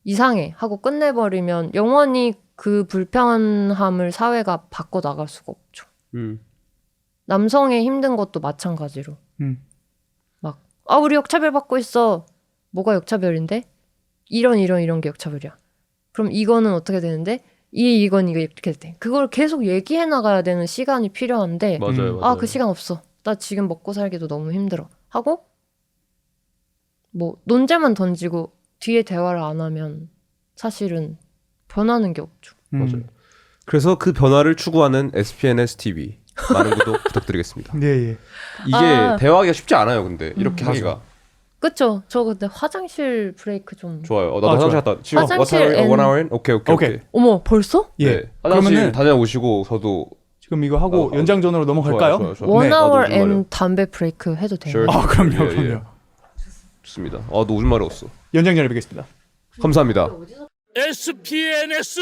이상해 하고 끝내버리면 영원히 그 불편함을 사회가 바꿔나갈 수가 없죠. 남성의 힘든 것도 마찬가지로 막 우리 역차별 받고 있어. 뭐가 역차별인데? 이런 게 역차별이야. 그럼 이거는 어떻게 되는데? 이거 이렇게 돼. 그걸 계속 얘기해 나가야 되는 시간이 필요한데 맞아요. 그 시간 없어. 나 지금 먹고 살기도 너무 힘들어. 하고 뭐 논제만 던지고 뒤에 대화를 안 하면 사실은 변하는 게 없죠. 맞아요. 그래서 그 변화를 추구하는 SPNS TV 많은 구독 부탁드리겠습니다. 예. 이게 대화하기가 쉽지 않아요. 근데 이렇게 하기가. 그쵸? 저 근데 화장실 브레이크 좀 좋아요. 나도 화장실 갔다. 지금 화장실 what time? 1 hour in? 오케이. 어머 벌써? 예. 네. 화장실 그러면은 다녀오시고 저도 지금 이거 하고 연장 전으로 넘어갈까요? 좋아요. 1 나도 hour 오줌 and 마려. 담배 브레이크 해도 돼요? Sure. 그럼요. 예. 좋습니다. 너 오줌 마려웠어. 연장 전에 뵙겠습니다. 감사합니다. SPNS